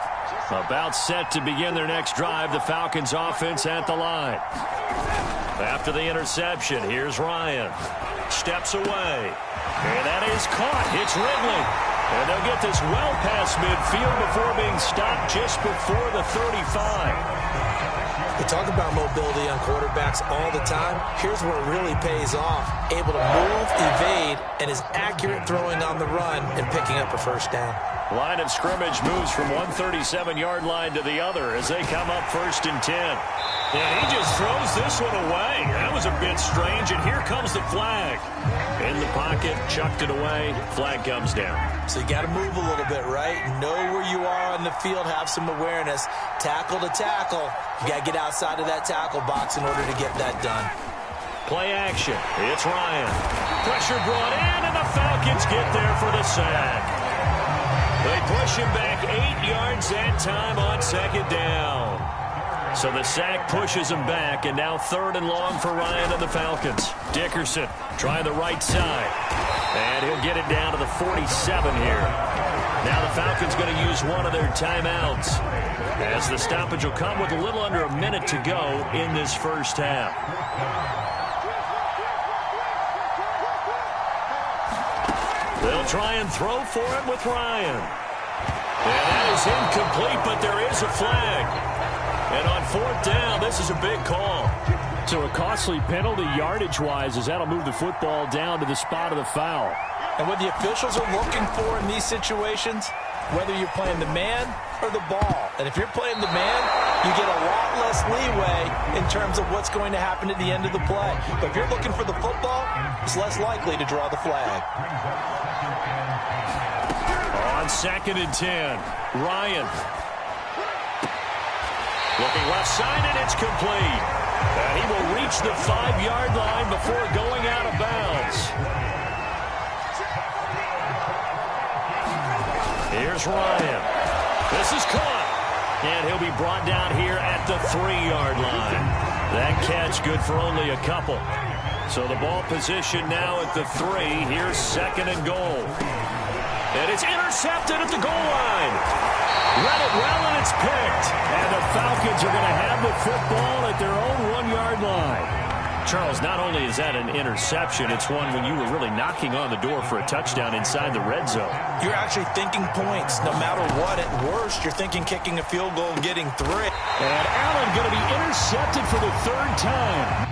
About set to begin their next drive, the Falcons offense at the line. After the interception, here's Ryan. Steps away. And that is caught. It's Ridley. And they'll get this well past midfield before being stopped just before the 35. We talk about mobility on quarterbacks all the time. Here's where it really pays off. Able to move, evade, and is accurate throwing on the run and picking up a first down. Line of scrimmage moves from one 37-yard line to the other as they come up 1st and 10. And he just throws this one away. That was a bit strange, and here comes the flag. In the pocket, chucked it away, flag comes down. So you got to move a little bit, right? Know where you are on the field, have some awareness. Tackle to tackle. You got to get outside of that tackle box in order to get that done. Play action. It's Ryan. Pressure brought in, and the Falcons get there for the sack. They push him back 8 yards that time on second down. So the sack pushes him back, and now 3rd and long for Ryan and the Falcons. Dickerson trying the right side, and he'll get it down to the 47 here. Now the Falcons going to use one of their timeouts, as the stoppage will come with a little under a minute to go in this first half. They'll try and throw for it with Ryan. And that is incomplete, but there is a flag. And on 4th down, this is a big call. So a costly penalty yardage-wise, as that'll move the football down to the spot of the foul. And what the officials are looking for in these situations, whether you're playing the man or the ball. And if you're playing the man, you get a lot less leeway in terms of what's going to happen at the end of the play. But if you're looking for the football, it's less likely to draw the flag. On 2nd and 10, Ryan. Looking left side, and it's complete. And he will reach the 5-yard line before going out of bounds. Here's Ryan. This is caught. And he'll be brought down here at the 3-yard line. That catch good for only a couple. So the ball position now at the 3. Here's 2nd and goal. And it's intercepted at the goal line. Read it well, and it's picked. And the Falcons are going to have the football at their own 1-yard line. Charles, not only is that an interception, it's one when you were really knocking on the door for a touchdown inside the red zone. You're actually thinking points. No matter what, at worst, you're thinking kicking a field goal and getting 3. And Allen going to be intercepted for the 3rd time.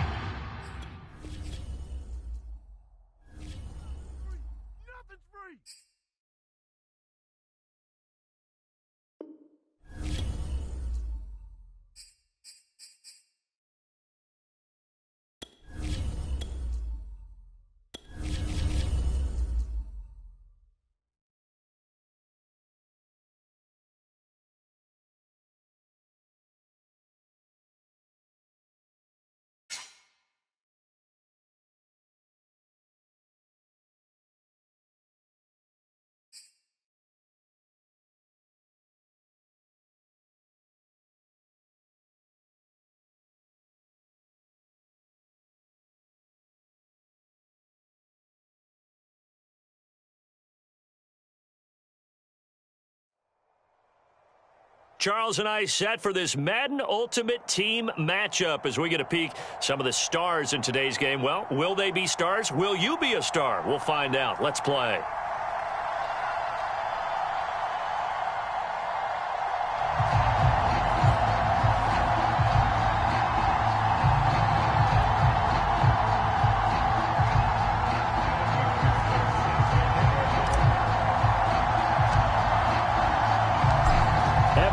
Charles and I set for this Madden Ultimate Team matchup as we get a peek some of the stars in today's game. Well, will they be stars? Will you be a star? We'll find out. Let's play.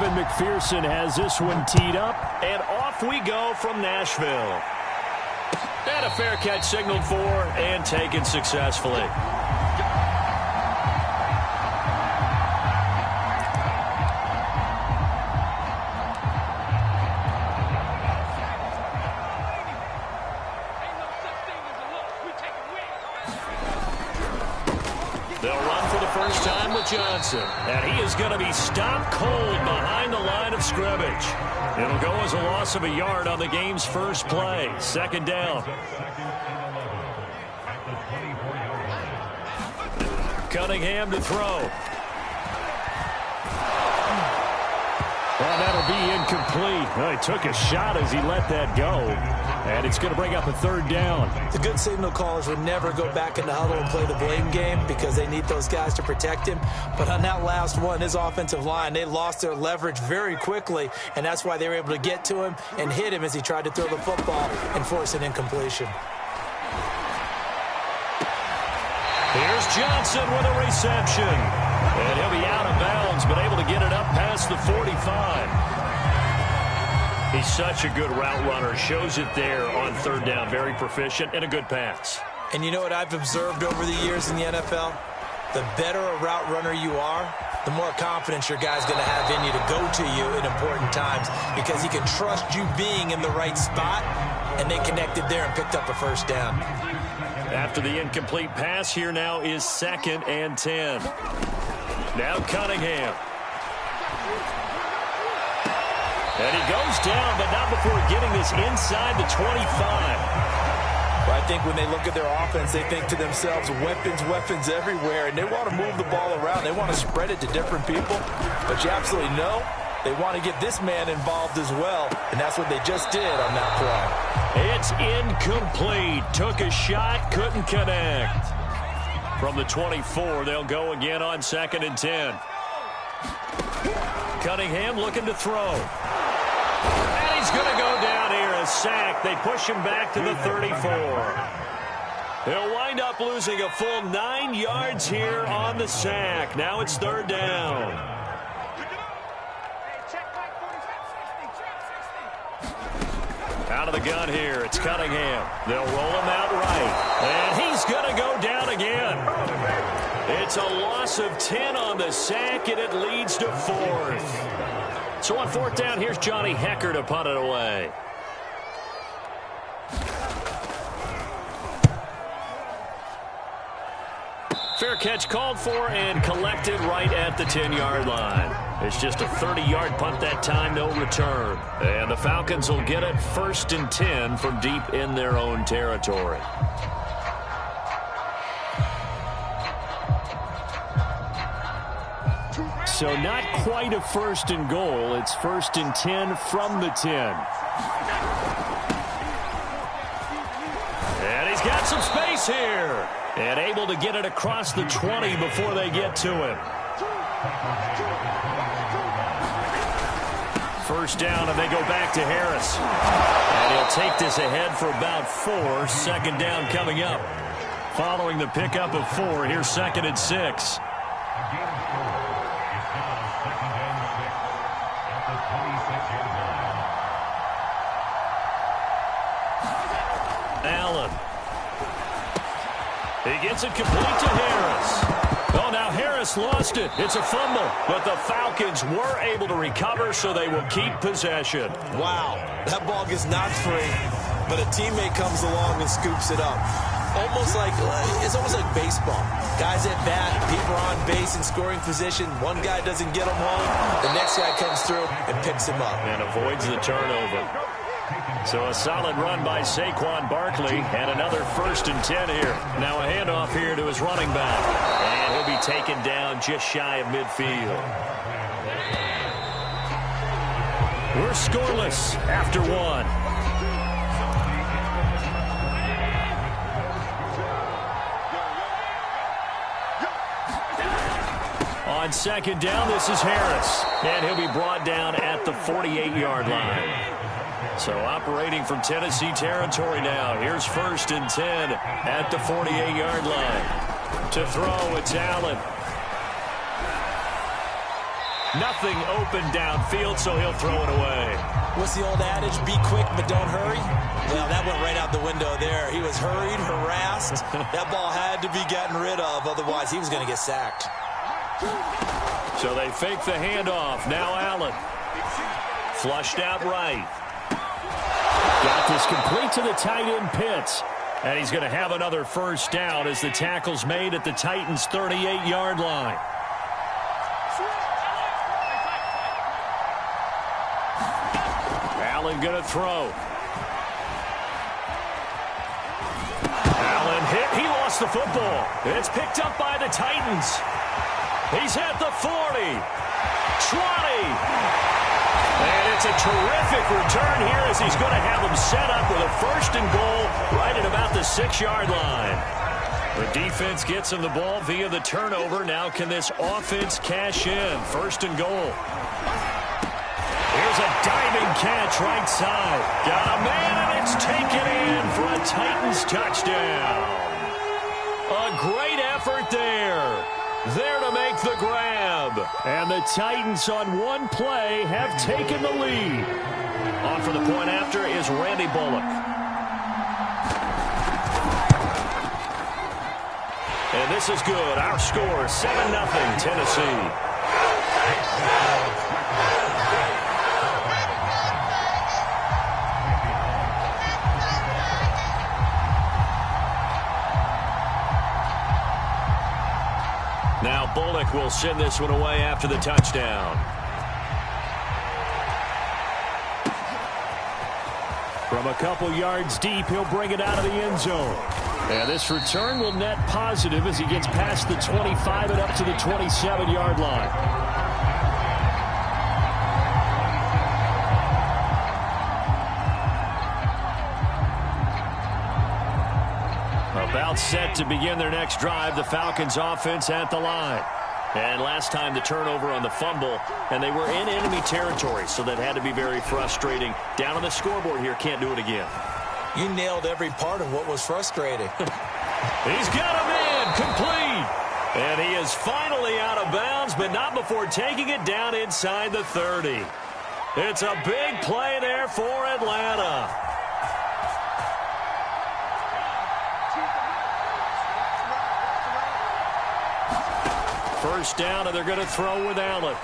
McPherson has this one teed up, and off we go from Nashville. And a fair catch signaled for and taken successfully. They'll run for the first time with Johnson. And he is going to be stopped cold behind the line of scrimmage. It'll go as a loss of a yard on the game's first play. 2nd down. Cunningham to throw. Well, that'll be incomplete. Well, he took a shot as he let that go. And it's going to bring up a 3rd down. The good signal callers would never go back in the huddle and play the blame game because they need those guys to protect him. But on that last one, his offensive line, they lost their leverage very quickly, and that's why they were able to get to him and hit him as he tried to throw the football and force an incompletion. Here's Johnson with a reception. And he'll be out of bounds, but able to get it up past the 45. He's such a good route runner. Shows it there on 3rd down. Very proficient and a good pass. And you know what I've observed over the years in the NFL? The better a route runner you are, the more confidence your guy's going to have in you to go to you in important times because he can trust you being in the right spot, and they connected there and picked up a 1st down. After the incomplete pass, here now is 2nd and 10. Now Cunningham. And he goes down, but not before getting this inside the 25. Well, I think when they look at their offense, they think to themselves, weapons everywhere, and they want to move the ball around. They want to spread it to different people. But you absolutely know they want to get this man involved as well, and that's what they just did on that play. It's incomplete. Took a shot, couldn't connect. From the 24, they'll go again on 2nd and 10. Cunningham looking to throw. And he's going to go down here, a sack. They push him back to the 34. He'll wind up losing a full 9 yards here on the sack. Now it's 3rd down. Out of the gun here, it's Cunningham. They'll roll him out right. And he's going to go down again. It's a loss of 10 on the sack, and it leads to 4th. So on 4th down, here's Johnny Hecker to punt it away. Fair catch called for and collected right at the 10-yard line. It's just a 30-yard punt that time, no return. And the Falcons will get it 1st and 10 from deep in their own territory. So not quite a 1st and goal. It's 1st and 10 from the 10. And he's got some space here. And able to get it across the 20 before they get to him. 1st down, and they go back to Harris. And he'll take this ahead for about 4. 2nd down coming up. Following the pickup of 4, here's 2nd and 6. Allen. He gets it complete to Harris. Oh, now Harris lost it. It's a fumble. But the Falcons were able to recover, so they will keep possession. Wow, that ball gets knocked free, but a teammate comes along and scoops it up. It's almost like baseball. Guys at bat, people are on base in scoring position. One guy doesn't get him home. The next guy comes through and picks him up. And avoids the turnover. So a solid run by Saquon Barkley and another 1st and 10 here. Now a handoff here to his running back. And he'll be taken down just shy of midfield. We're scoreless after 1. On 2nd down, this is Harris. And he'll be brought down at the 48-yard line. So operating from Tennessee territory now. Here's 1st and 10 at the 48-yard line. To throw, it's Allen. Nothing open downfield, so he'll throw it away. What's the old adage? Be quick, but don't hurry. Well, that went right out the window there. He was hurried, harassed. That ball had to be gotten rid of, otherwise he was going to get sacked. So they fake the handoff. Now Allen. Flushed out right. Got this complete to the tight end Pitts. And he's going to have another 1st down as the tackle's made at the Titans' 38-yard line. Allen going to throw. Allen hit. He lost the football. It's picked up by the Titans. He's at the 40. 20. And it's a terrific return here as he's going to have them set up with a 1st and goal right at about the 6-yard line. The defense gets him the ball via the turnover. Now can this offense cash in? 1st and goal. Here's a diving catch right side. Got a man, and it's taken in for a Titans touchdown. A great effort there. There to make the grab. And the Titans on one play have taken the lead. On for the point after is Randy Bullock. And this is good. Our score, 7-0 Tennessee. Now Bullock will send this one away after the touchdown. From a couple yards deep, he'll bring it out of the end zone. And this return will net positive as he gets past the 25 and up to the 27-yard line. About set to begin their next drive, the Falcons offense at the line. And last time the turnover on the fumble, and they were in enemy territory, so that had to be very frustrating. Down on the scoreboard here, can't do it again. You nailed every part of what was frustrating. He's got him in, complete. And he is finally out of bounds, but not before taking it down inside the 30. It's a big play there for Atlanta. First down, and they're going to throw with Allen.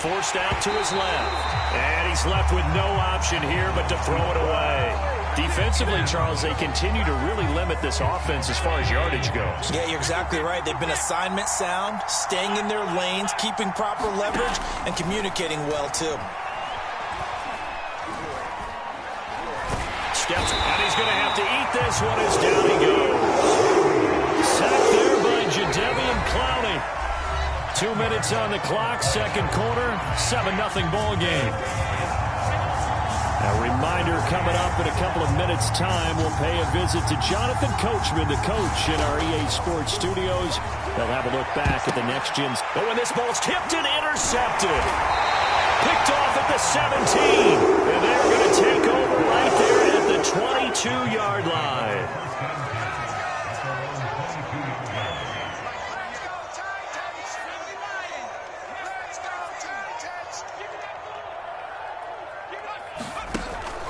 Forced out to his left. And he's left with no option here but to throw it away. Defensively, Charles, they continue to really limit this offense as far as yardage goes. Yeah, you're exactly right. They've been assignment sound, staying in their lanes, keeping proper leverage, and communicating well, too. Steps, and he's going to have to eat this one as down he goes. Sacked there by Jadeveon Clowney. 2 minutes on the clock, second quarter, 7-0 ball game. A reminder coming up in a couple of minutes' time. We'll pay a visit to Jonathan Coachman, the coach in our EA Sports studios. They'll have a look back at the next gen's. Oh, and this ball's tipped and intercepted. Picked off at the 17. And they're going to take over right there at the 22-yard line.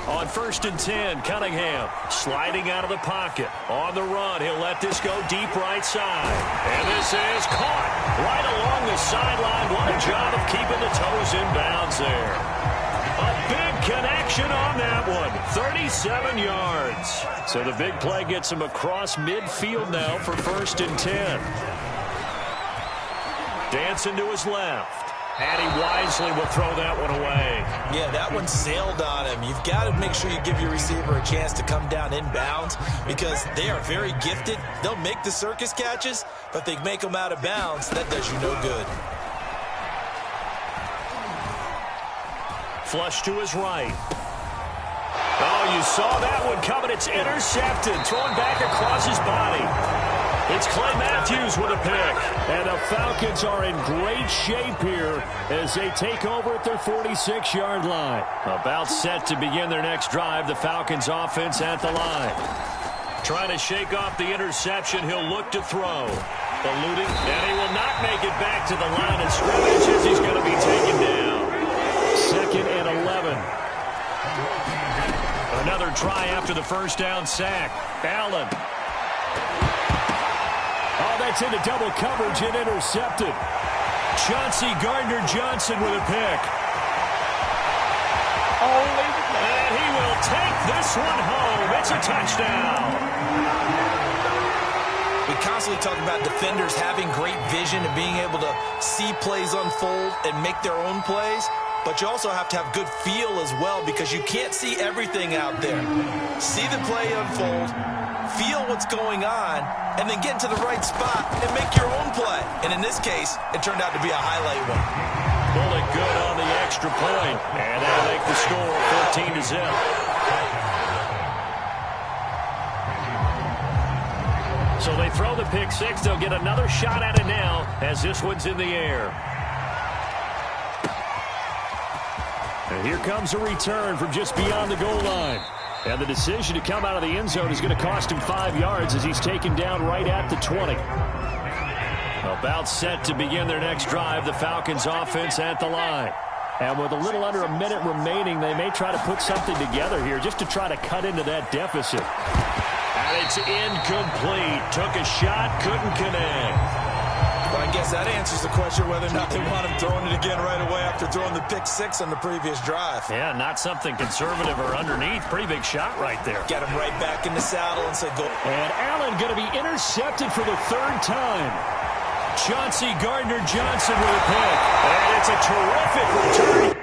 On 1st and 10, Cunningham sliding out of the pocket. On the run, he'll let this go deep right side. And this is caught right along the sideline. What a job of keeping the toes in bounds there. A big connection on that one. 37 yards. So the big play gets him across midfield now for 1st and 10. Dancing to his left. And he wisely will throw that one away. Yeah, that one sailed on him. You've got to make sure you give your receiver a chance to come down inbounds because they are very gifted. They'll make the circus catches, but they make them out of bounds. That does you no good. Flush to his right. Oh, you saw that one coming. It's intercepted. Thrown back across his body. It's Clay Matthews with a pick. And the Falcons are in great shape here as they take over at their 46-yard line. About set to begin their next drive. The Falcons offense at the line. Trying to shake off the interception. He'll look to throw. Eluding. And he will not make it back to the line of scrimmage as he's going to be taken down. 2nd and 11. Another try after the first down sack. Allen. Oh, that's into double coverage and intercepted. Chauncey Gardner-Johnson with a pick. And he will take this one home. It's a touchdown. We constantly talk about defenders having great vision and being able to see plays unfold and make their own plays. But you also have to have good feel as well because you can't see everything out there. See the play unfold, feel what's going on, and then get into the right spot and make your own play. And in this case, it turned out to be a highlight one. Pulled it good on the extra point. And they'll make the score 14-0. So they throw the pick six. They'll get another shot at it now as this one's in the air. And here comes a return from just beyond the goal line. And the decision to come out of the end zone is going to cost him 5 yards as he's taken down right at the 20. About set to begin their next drive, the Falcons offense at the line. And with a little under a minute remaining, they may try to put something together here just to try to cut into that deficit. And it's incomplete. Took a shot, couldn't connect. Well, I guess that answers the question whether or not they want him throwing it again right away after throwing the pick six on the previous drive. Yeah, not something conservative or underneath. Pretty big shot right there. Get him right back in the saddle and say go. And Allen going to be intercepted for the 3rd time. Chauncey Gardner-Johnson with a pick. And it's a terrific return.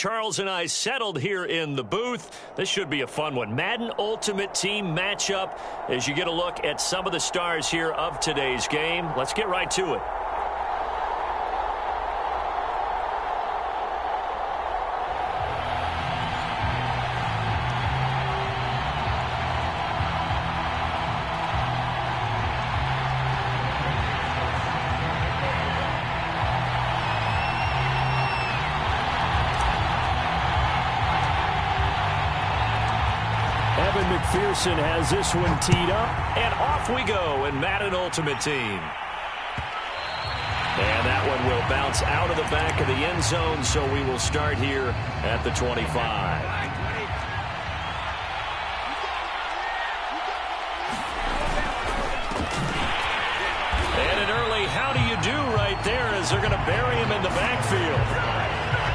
Charles and I settled here in the booth. This should be a fun one. Madden Ultimate Team matchup as you get a look at some of the stars here of today's game. Let's get right to it. McPherson has this one teed up. And off we go in Madden Ultimate Team. And that one will bounce out of the back of the end zone, so we will start here at the 25. And an early how do you do right there as they're going to bury him in the backfield.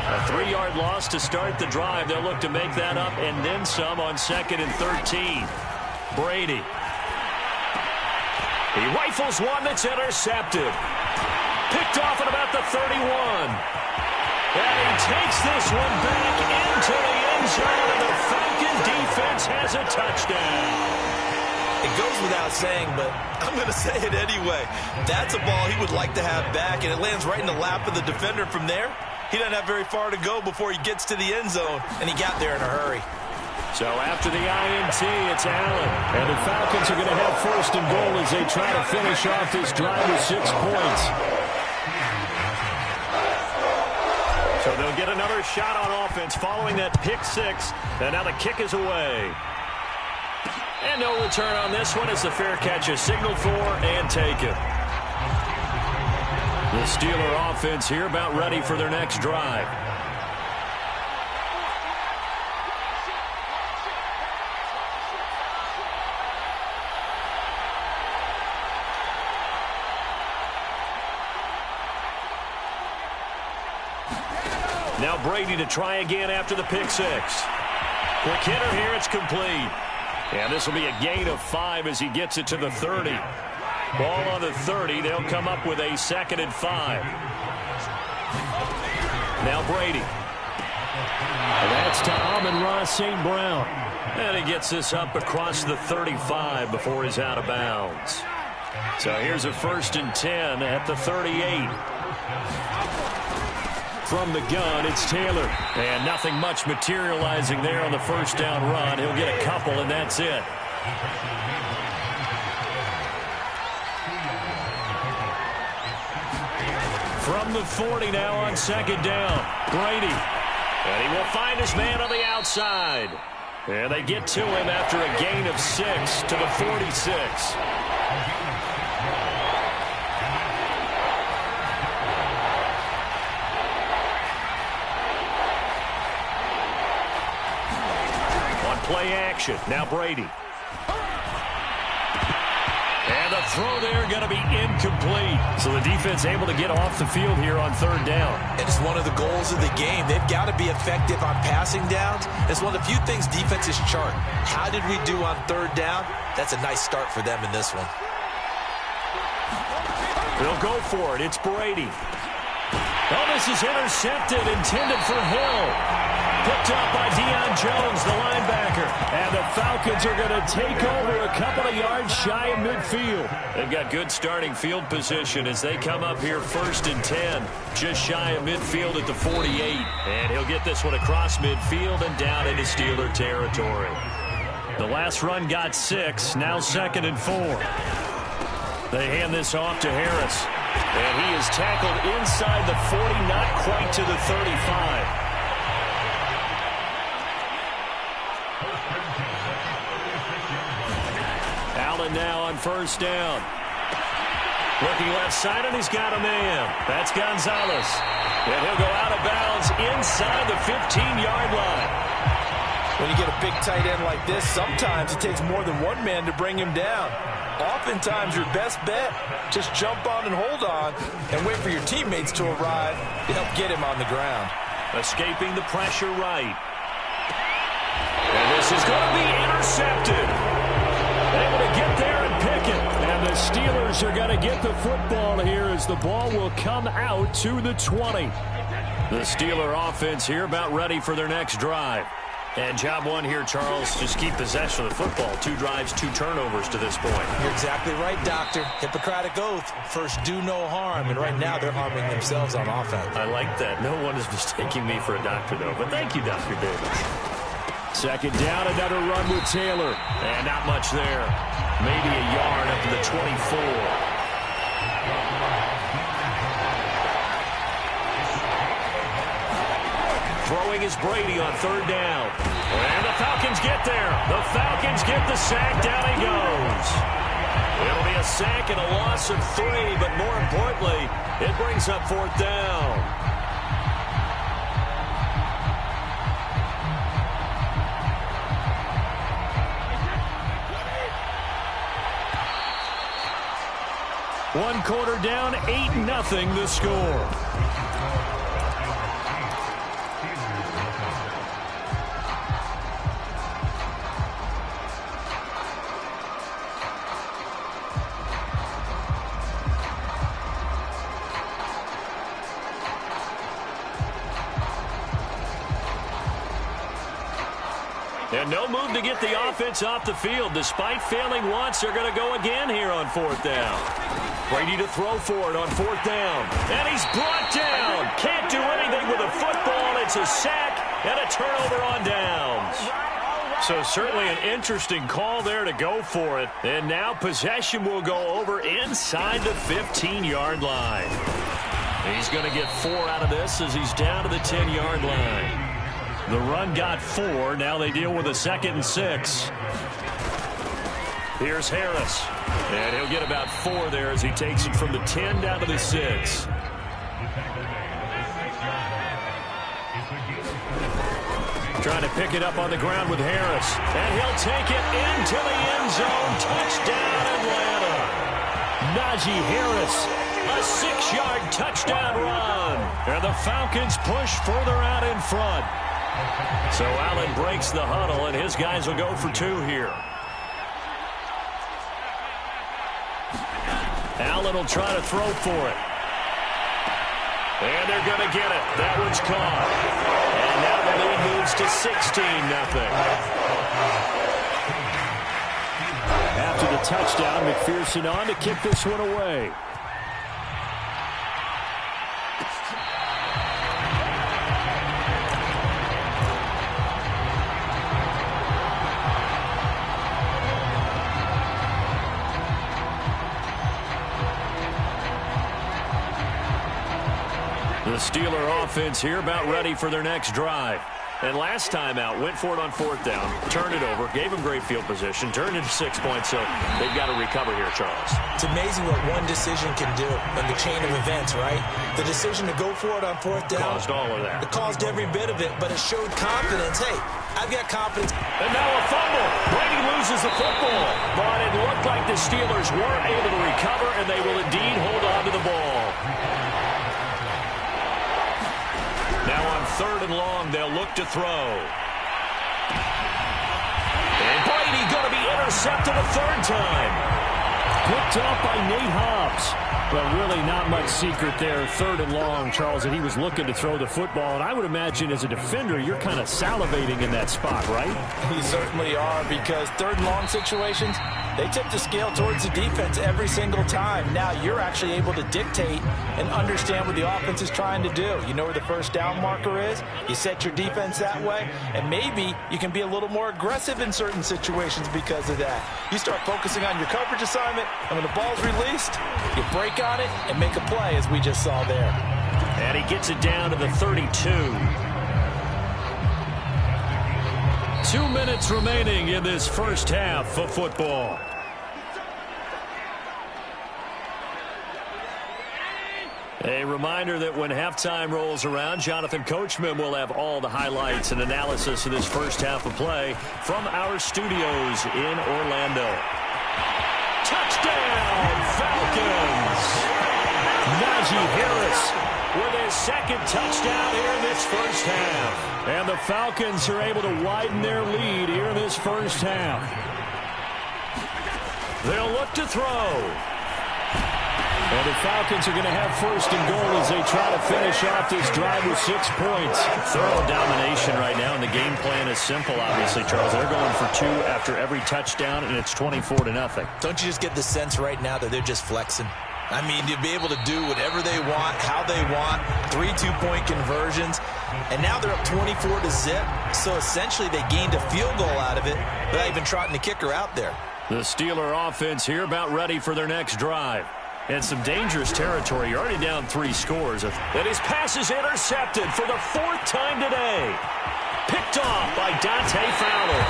A 3-yard loss to start the drive. They'll look to make that up and then some on 2nd and 13. Brady. He rifles one that's intercepted. Picked off at about the 31. And he takes this one back into the end zone, and the Falcon defense has a touchdown. It goes without saying, but I'm going to say it anyway. That's a ball he would like to have back, and it lands right in the lap of the defender from there. He doesn't have very far to go before he gets to the end zone, and he got there in a hurry. So after the INT, it's Allen. And the Falcons are going to have 1st and goal as they try to finish off this drive with 6 points. So they'll get another shot on offense following that pick 6, and now the kick is away. And no return on this one as the fair catch is signaled for and taken. The Steeler offense here about ready for their next drive. Now Brady to try again after the pick 6. Quick hitter here, it's complete. And this will be a gain of 5 as he gets it to the 30. Ball on the 30. They'll come up with a 2nd and 5. Now Brady. And that's to Amon-Ra St. Brown. And he gets this up across the 35 before he's out of bounds. So here's a 1st and 10 at the 38. From the gun, it's Taylor. And nothing much materializing there on the 1st down run. He'll get a couple, and that's it. From the 40 now on 2nd down. Brady. And he will find his man on the outside. And they get to him after a gain of 6 to the 46. Play action. Now Brady. And the throw there going to be incomplete. So the defense able to get off the field here on 3rd down. It's one of the goals of the game. They've got to be effective on passing downs. It's one of the few things defenses chart. How did we do on 3rd down? That's a nice start for them in this one. They'll go for it. It's Brady. Oh, this is intercepted, intended for Hill. Picked up by Deion Jones, the linebacker. And the Falcons are going to take over a couple of yards shy of midfield. They've got good starting field position as they come up here 1st and 10. Just shy of midfield at the 48. And he'll get this one across midfield and down into Steeler territory. The last run got 6, now 2nd and 4. They hand this off to Harris. And he is tackled inside the 40, not quite to the 35. Allen now on 1st down. Looking left side, and he's got a man. That's Gonzalez. And he'll go out of bounds inside the 15-yard line. When you get a big tight end like this, sometimes it takes more than one man to bring him down. Oftentimes, your best bet, just jump on and hold on and wait for your teammates to arrive to help get him on the ground. Escaping the pressure right. And this is going to be intercepted. Able to get there and pick it. And the Steelers are going to get the football here as the ball will come out to the 20. The Steeler offense here about ready for their next drive. And job one here, Charles, just keep possession of the football. 2 drives, 2 turnovers to this point. You're exactly right, Doctor. Hippocratic oath. First, do no harm. And right now, they're harming themselves on offense. I like that. No one is mistaking me for a doctor, though. But thank you, Dr. Davis. Second down, another run with Taylor. And not much there. Maybe a yard up to the 24. Throwing is Brady on 3rd down. And the Falcons get there. The Falcons get the sack. Down he goes. It'll be a sack and a loss of 3, but more importantly, it brings up 4th down. One quarter down, 8-0 the score. And no move to get the offense off the field. Despite failing once, they're going to go again here on 4th down. Brady to throw for it on 4th down. And he's brought down. Can't do anything with a football. It's a sack and a turnover on downs. So certainly an interesting call there to go for it. And now possession will go over inside the 15-yard line. He's going to get 4 out of this as he's down to the 10-yard line. The run got 4. Now they deal with a 2nd and 6. Here's Harris. And he'll get about 4 there as he takes it from the 10 down to the 6. Trying to pick it up on the ground with Harris. And he'll take it into the end zone. Touchdown, Atlanta. Najee Harris, a 6-yard touchdown run. And the Falcons push further out in front. So Allen breaks the huddle, and his guys will go for 2 here. Allen will try to throw for it. And they're going to get it. That one's caught. And now the lead moves to 16-0. After the touchdown, McPherson on to kick this one away. The Steeler offense here about ready for their next drive. And last time out, went for it on 4th down, turned it over, gave them great field position, turned it to 6 points, so they've got to recover here, Charles. It's amazing what one decision can do in the chain of events, right? The decision to go for it on 4th down. Caused all of that. It caused every bit of it, but it showed confidence. Hey, I've got confidence. And now a fumble. Brady loses the football. But it looked like the Steelers were able to recover, and they will indeed hold on to the ball. Now on 3rd and long, they'll look to throw. And Brady going to be intercepted a 3rd time. Picked up by Nate Hobbs. But really not much secret there. 3rd and long, Charles, and he was looking to throw the football. And I would imagine as a defender, you're kind of salivating in that spot, right? You certainly are, because 3rd and long situations, they tip the scale towards the defense every single time. Now you're actually able to dictate and understand what the offense is trying to do. You know where the 1st down marker is. You set your defense that way, and maybe you can be a little more aggressive in certain situations because of that. You start focusing on your coverage assignment, and when the ball's released, you break on it and make a play, as we just saw there. And he gets it down to the 32. 2 minutes remaining in this first half of football. A reminder that when halftime rolls around, Jonathan Coachman will have all the highlights and analysis of this first half of play from our studios in Orlando. Touchdown, Falcons! Najee Harris with his 2nd touchdown here in this first half. And the Falcons are able to widen their lead here in this first half. They'll look to throw. And the Falcons are going to have first and goal as they try to finish off this drive with 6 points. Thorough domination right now, and the game plan is simple, obviously, Charles. They're going for 2 after every touchdown, and it's 24-0. Don't you just get the sense right now that they're just flexing? I mean, to be able to do whatever they want, how they want, 3 two-point conversions, and now they're up 24-0. So essentially they gained a field goal out of it without even trotting the kicker out there. The Steeler offense here about ready for their next drive. And some dangerous territory. You're already down 3 scores. And his pass is intercepted for the 4th time today. Picked off by Dante Fowler.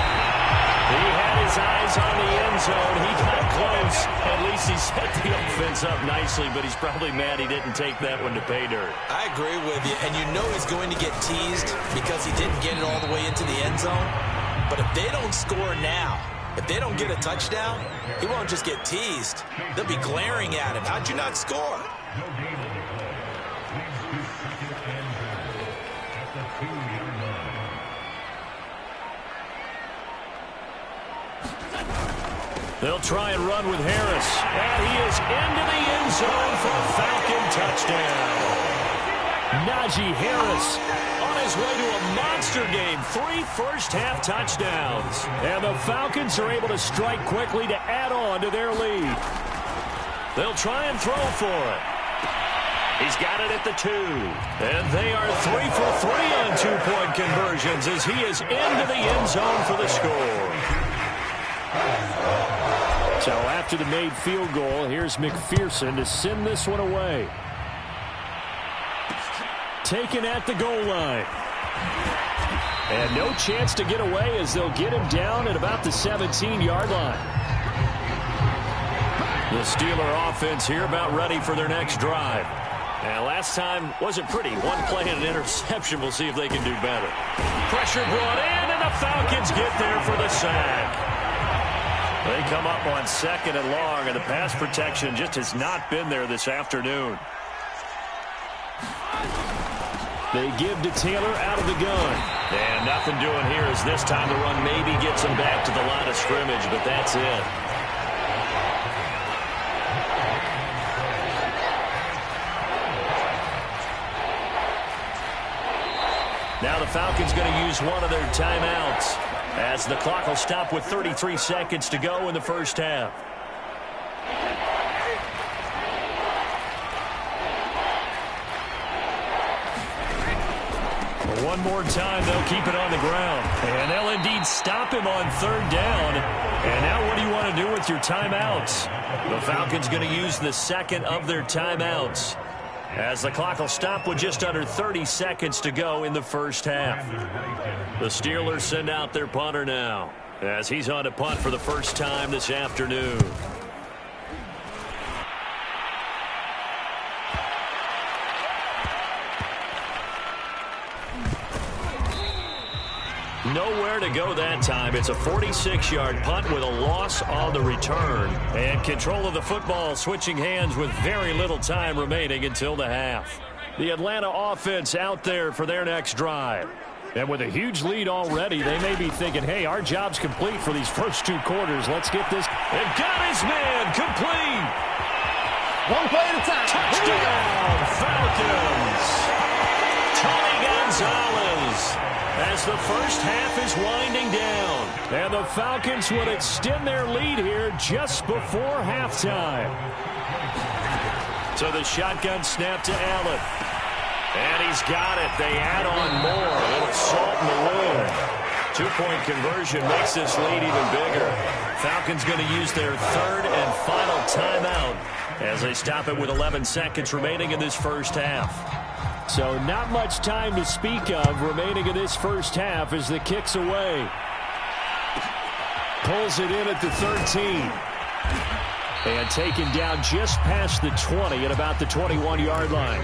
He had his eyes on the end zone. He got close. At least he set the offense up nicely, but he's probably mad he didn't take that one to pay dirt. I agree with you, and you know he's going to get teased because he didn't get it all the way into the end zone. But if they don't score now, if they don't get a touchdown, he won't just get teased. They'll be glaring at him. How'd you not score? They'll try and run with Harris. And he is into the end zone for a Falcon touchdown. Najee Harris On his way to a monster game. 3 first-half touchdowns. and the Falcons are able to strike quickly to add on to their lead. They'll try and throw for it. He's got it at the 2. And they are 3 for 3 on 2-point conversions as he is into the end zone for the score. So after the made field goal, here's McPherson to send this one away. Taken at the goal line. And no chance to get away as they'll get him down at about the 17-yard line. The Steeler offense here about ready for their next drive. And last time wasn't pretty. 1 play and an interception. We'll see if they can do better. Pressure brought in, and the Falcons get there for the sack. They come up on 2nd and long, and the pass protection just has not been there this afternoon. They give to Taylor out of the gun. And nothing doing here as this time the run maybe gets him back to the line of scrimmage, but that's it. Now the Falcons going to use one of their timeouts as the clock will stop with 33 seconds to go in the first half. One more time, they'll keep it on the ground. And they'll indeed stop him on 3rd down. And now what do you want to do with your timeouts? The Falcons going to use the 2nd of their timeouts as the clock will stop with just under 30 seconds to go in the first half. The Steelers send out their punter now as he's on to punt for the first time this afternoon. Nowhere to go that time. It's a 46-yard punt with a loss on the return. And control of the football switching hands with very little time remaining until the half. The Atlanta offense out there for their next drive. And with a huge lead already, they may be thinking, hey, our job's complete for these first 2 quarters. Let's get this. And got his man complete. 1 play at a time. Touchdown, Falcons. Tony Gonzalez. As the first half is winding down. And the Falcons would extend their lead here just before halftime. So the shotgun snap to Allen. And he's got it. They add on more. A little salt in the wound. 2-point conversion makes this lead even bigger. Falcons going to use their 3rd and final timeout as they stop it with 11 seconds remaining in this first half. So not much time to speak of remaining in this first half as the kick's away. Pulls it in at the 13. And taken down just past the 20 at about the 21-yard line.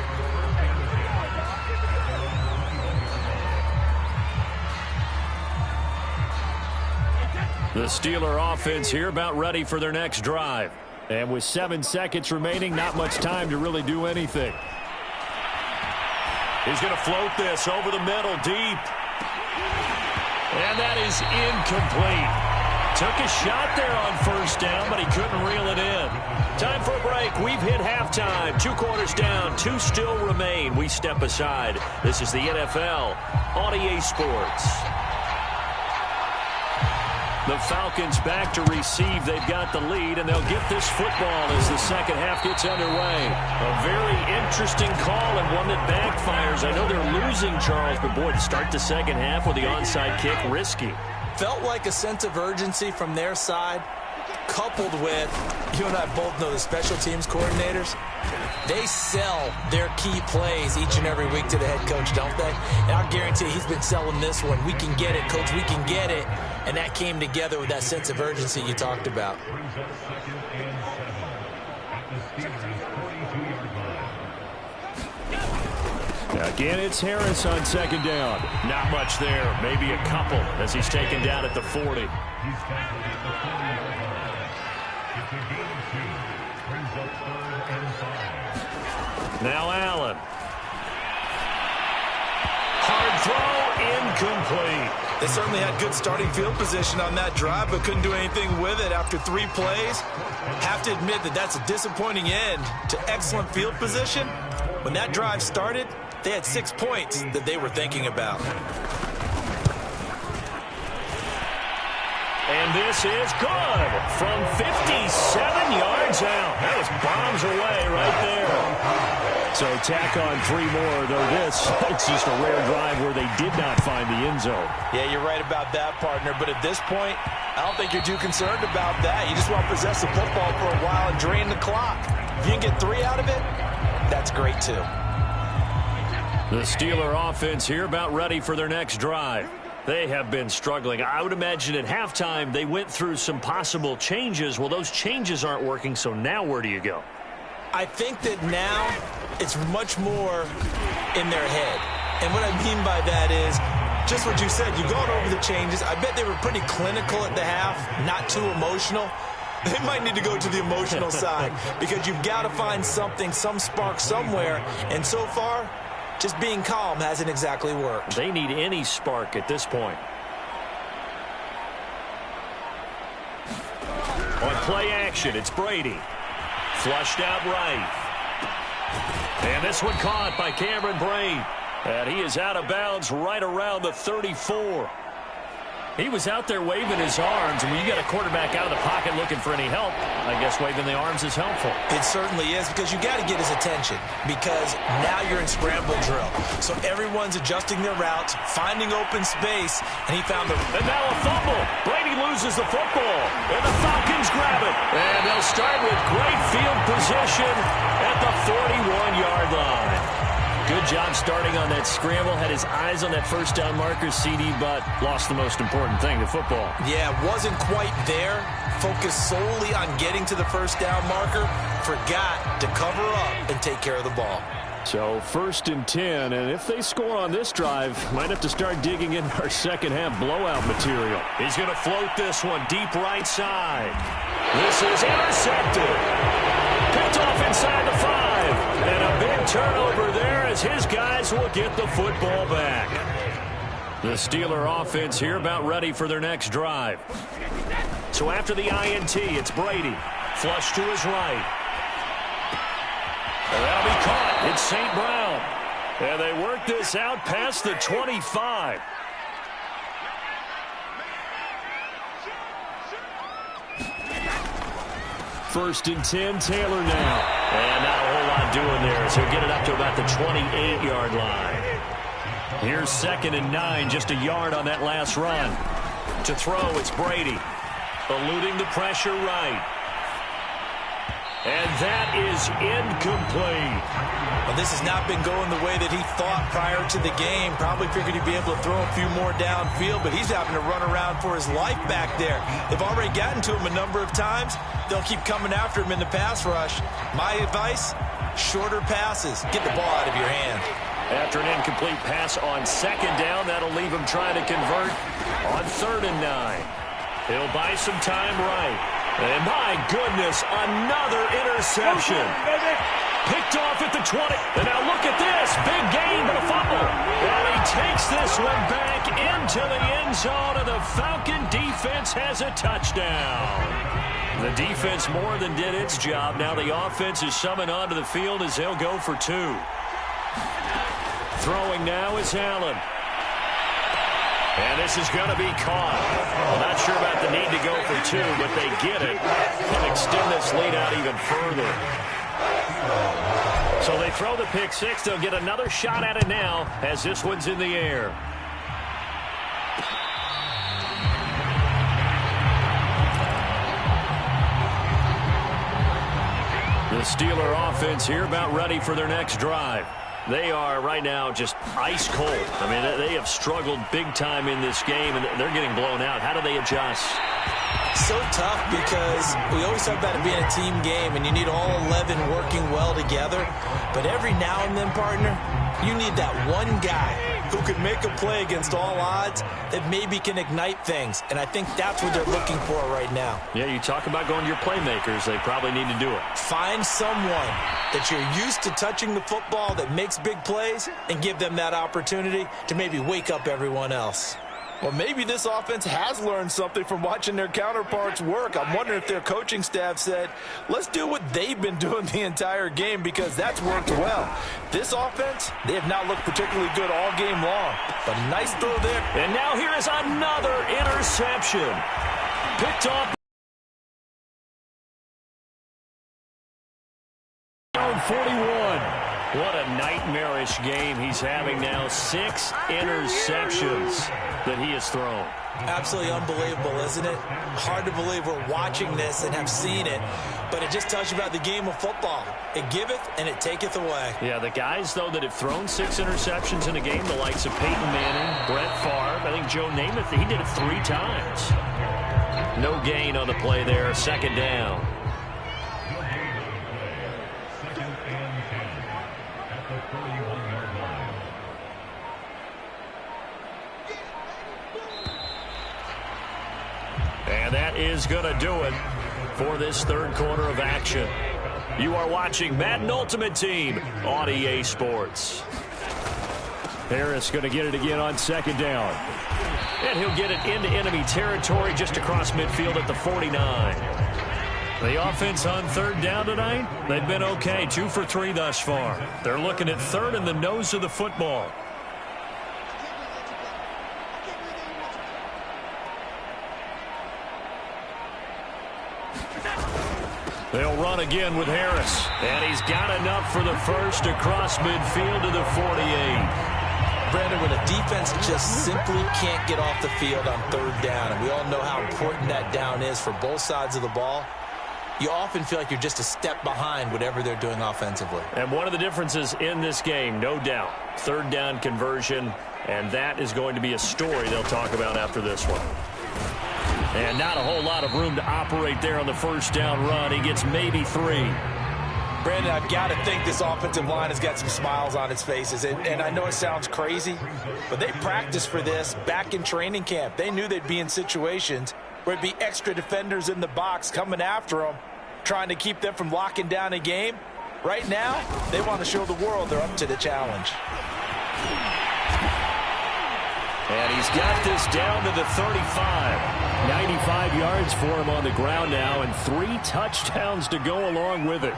The Steeler offense here about ready for their next drive. And with 7 seconds remaining, not much time to really do anything. He's going to float this over the middle deep. And that is incomplete. Took a shot there on first down, but he couldn't reel it in. Time for a break. We've hit halftime. 2 quarters down. 2 still remain. We step aside. This is the NFL on EA Sports. The Falcons back to receive. They've got the lead, and they'll get this football as the second half gets underway. A very interesting call and one that backfires. I know they're losing, Charles, but boy, to start the second half with the onside kick, risky. Felt like a sense of urgency from their side, coupled with, you and I both know the special teams coordinators, they sell their key plays each and every week to the head coach, don't they? And I guarantee he's been selling this one. We can get it, coach, we can get it. And that came together with that sense of urgency you talked about. Again, it's Harris on second down. Not much there, maybe a couple as he's taken down at the 40. Now Allen. Hard throw, incomplete. They certainly had good starting field position on that drive, but couldn't do anything with it after 3 plays. Have to admit that that's a disappointing end to excellent field position. When that drive started, they had 6 points that they were thinking about. And this is good from 57 yards out. That was bombs away right there. So tack on 3 more, though this, it's just a rare drive where they did not find the end zone. Yeah, you're right about that, partner. But at this point, I don't think you're too concerned about that. You just want to possess the football for a while and drain the clock. If you can get 3 out of it, that's great too. The Steeler offense here about ready for their next drive. They have been struggling. I would imagine at halftime they went through some possible changes. Well, those changes aren't working, so now where do you go? I think that now it's much more in their head. And what I mean by that is just what you said. You've gone over the changes. I bet they were pretty clinical at the half, not too emotional. They might need to go to the emotional side because you've got to find something, some spark somewhere. And so far, just being calm hasn't exactly worked. They need any spark at this point. On play action, it's Brady. Flushed out right. And this one caught by Cameron Braid. And he is out of bounds right around the 34. He was out there waving his arms, and when you got a quarterback out of the pocket looking for any help, I guess waving the arms is helpful. It certainly is, because you got to get his attention, because now you're in scramble drill. So everyone's adjusting their routes, finding open space, and he found the... And now a fumble. Brady loses the football, and the Falcons grab it. And they'll start with great field position at the 41-yard line. Good job starting on that scramble. Had his eyes on that first down marker, CD, but lost the most important thing, the football. Yeah, wasn't quite there. Focused solely on getting to the first down marker. Forgot to cover up and take care of the ball. So 1st and 10, and if they score on this drive, might have to start digging in our second half blowout material. He's going to float this one deep right side. This is intercepted. Picked off inside the 5. And a big turnover there as his guys will get the football back. The Steeler offense here about ready for their next drive. So after the INT, it's Brady. Flush to his right. And that'll be caught. It's St. Brown. And they work this out past the 25. First and 10, Taylor now. And not a whole lot doing there, so he'll get it up to about the 28-yard line. Here's 2nd and 9, just a yard on that last run. To throw, it's Brady. Eluding the pressure right. And that is incomplete. Well, this has not been going the way that he thought prior to the game. Probably figured he'd be able to throw a few more downfield, but he's having to run around for his life back there. They've already gotten to him a number of times. They'll keep coming after him in the pass rush. My advice, shorter passes. Get the ball out of your hand. After an incomplete pass on 2nd down, that'll leave him trying to convert on 3rd and 9. He'll buy some time right. And my goodness, another interception. Picked off at the 20. And now look at this. Big gain, but a fumble. Well, he takes this one back into the end end zone, and the Falcon defense has a touchdown. The defense more than did its job. Now the offense is summoned onto the field as they'll go for two. Throwing now is Allen. And this is going to be caught. Well, not sure about the need to go for two, but they get it and extend this lead out even further. So they throw the pick six. They'll get another shot at it now as this one's in the air. The Steeler offense here about ready for their next drive. They are right now just ice cold. I mean, they have struggled big time in this game, and they're getting blown out. How do they adjust? So tough because we always talk about it being a team game, and you need all 11 working well together. But every now and then, partner, you need that one guy who can make a play against all odds that maybe can ignite things. And I think that's what they're looking for right now. Yeah, you talk about going to your playmakers. They probably need to do it. Find someone that you're used to touching the football that makes big plays and give them that opportunity to maybe wake up everyone else. Well, maybe this offense has learned something from watching their counterparts work. I'm wondering if their coaching staff said, let's do what they've been doing the entire game because that's worked well. This offense, they have not looked particularly good all game long. But nice throw there. And now here is another interception. Picked off. 41. What a nightmarish game he's having now. 6 interceptions that he has thrown. Absolutely unbelievable, isn't it? Hard to believe we're watching this and have seen it, but it just tells you about the game of football. It giveth and it taketh away. Yeah, the guys, though, that have thrown 6 interceptions in a game, the likes of Peyton Manning, Brett Favre, I think Joe Namath, he did it 3 times. No gain on the play there, second down. And that is going to do it for this third quarter of action. You are watching Madden Ultimate Team on EA Sports. Harris going to get it again on second down. And he'll get it into enemy territory just across midfield at the 49. The offense on third down tonight, they've been okay. 2 for 3 thus far. They're looking at third in the nose of the football. They'll run again with Harris. And he's got enough for the first across midfield to the 48. Brandon, when a defense just simply can't get off the field on third down, and we all know how important that down is for both sides of the ball, you often feel like you're just a step behind whatever they're doing offensively. And one of the differences in this game, no doubt, third down conversion, and that is going to be a story they'll talk about after this one. And not a whole lot of room to operate there on the first down run. He gets maybe 3. Brandon, I've got to think this offensive line has got some smiles on its faces. And I know it sounds crazy, but they practiced for this back in training camp. They knew they'd be in situations where it'd be extra defenders in the box coming after them, trying to keep them from locking down a game. Right now, they want to show the world they're up to the challenge. And he's got this down to the 35. 95 yards for him on the ground now, and 3 touchdowns to go along with it.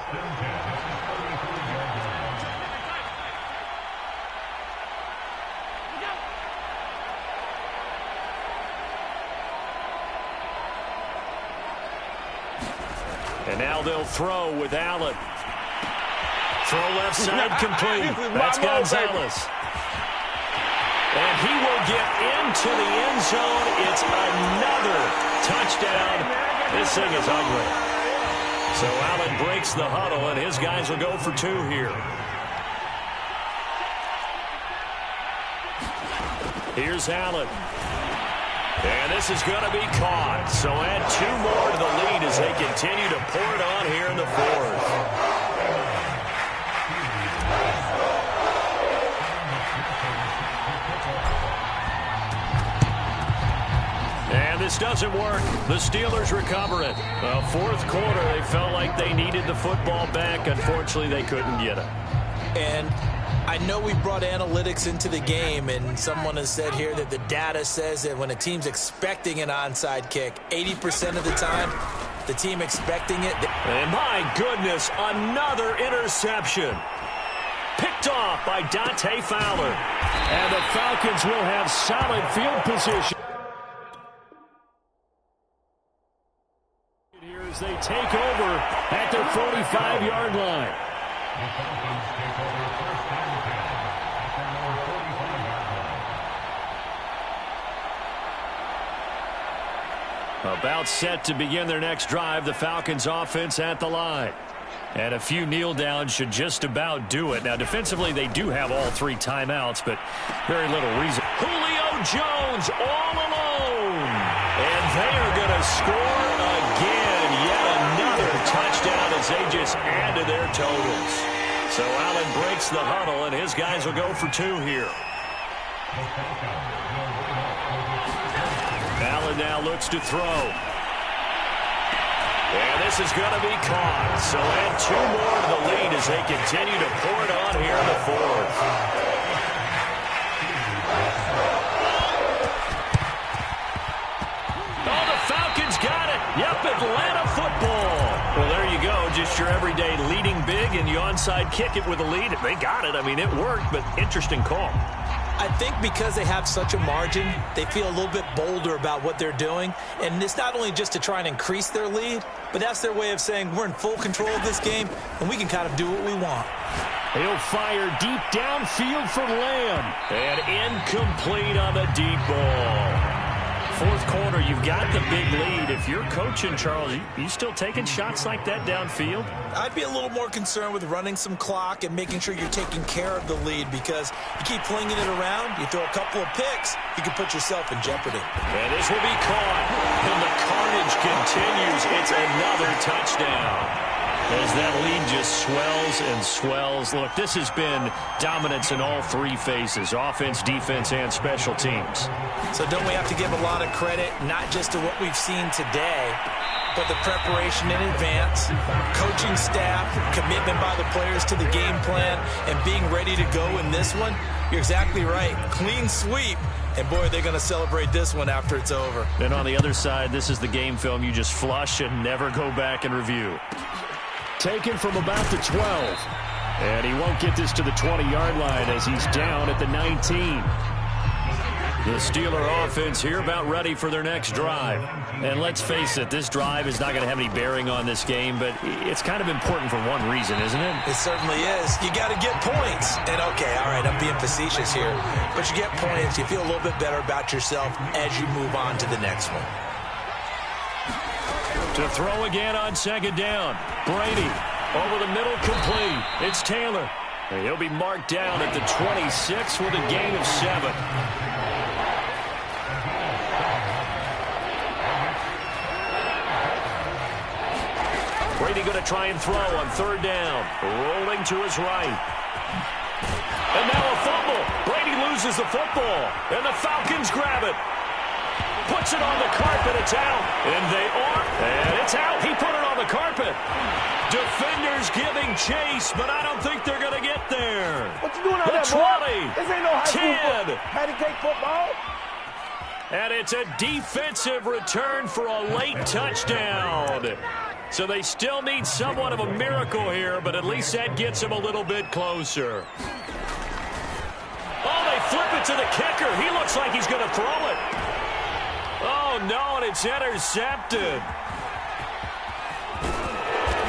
And now they'll throw with Allen. Throw left side complete. That's Gonzalez. And he will get into the end zone. It's another touchdown. This thing is ugly. So Allen breaks the huddle, and his guys will go for 2 here. Here's Allen. And this is going to be caught. So add 2 more to the lead as they continue to pour it on here in the fourth. And this doesn't work. The Steelers recover it. Fourth quarter, they felt like they needed the football back. Unfortunately, they couldn't get it. And I know we brought analytics into the game, and someone has said here that the data says that when a team's expecting an onside kick, 80% of the time, the team expecting it. And my goodness, another interception. Picked off by Dante Fowler. And the Falcons will have solid field position. Here as they take over at their 45-yard line. About set to begin their next drive, the Falcons offense at the line. And a few kneel downs should just about do it. Now, defensively, they do have all 3 timeouts, but very little reason. Julio Jones all alone. And they are going to score again. Yet another touchdown as they just add to their totals. So Allen breaks the huddle, and his guys will go for 2 here. Allen now looks to throw. And this is going to be caught. So add 2 more to the lead as they continue to pour it on here in the 4th. Oh, the Falcons got it. Yep, Atlanta football. Well, there you go. Just your everyday leading big, and you onside kick it with a lead. They got it. I mean, it worked, but interesting call. I think because they have such a margin, they feel a little bit bolder about what they're doing. And it's not only just to try and increase their lead, but that's their way of saying we're in full control of this game, and we can kind of do what we want. He'll fire deep downfield for Lamb. And incomplete on the deep ball. 4th quarter, you've got the big lead. If you're coaching, Charles, you still taking shots like that downfield? I'd be a little more concerned with running some clock and making sure you're taking care of the lead, because you keep flinging it around, you throw a couple of picks, you can put yourself in jeopardy. And this will be caught. And the carnage continues. It's another touchdown. As that lead just swells and swells. Look, this has been dominance in all 3 phases, offense, defense, and special teams. So don't we have to give a lot of credit, not just to what we've seen today, but the preparation in advance, coaching staff, commitment by the players to the game plan, and being ready to go in this one? You're exactly right. Clean sweep. And, boy, they're going to celebrate this one after it's over. And on the other side, this is the game film you just flush and never go back and review. Taken from about the 12. And he won't get this to the 20-yard line as he's down at the 19. The Steeler offense here about ready for their next drive. And let's face it, this drive is not going to have any bearing on this game, but it's kind of important for one reason, isn't it? It certainly is. You got to get points. And, okay, all right, I'm being facetious here. But you get points, you feel a little bit better about yourself as you move on to the next one. To throw again on 2nd down. Brady over the middle, complete. It's Taylor. And he'll be marked down at the 26 with a gain of 7. Brady going to try and throw on 3rd down. Rolling to his right. And now a fumble. Brady loses the football. And the Falcons grab it. Puts it on the carpet. It's out. And they are. And it's out. He put it on the carpet. Defenders giving chase, but I don't think they're going to get there. What you doing out there, 20, boy? This ain't no high 10. school patty cake football. And it's a defensive return for a late touchdown. So they still need somewhat of a miracle here, but at least that gets them a little bit closer. Oh, they flip it to the kicker. He looks like he's going to throw it. Oh, no, and it's intercepted.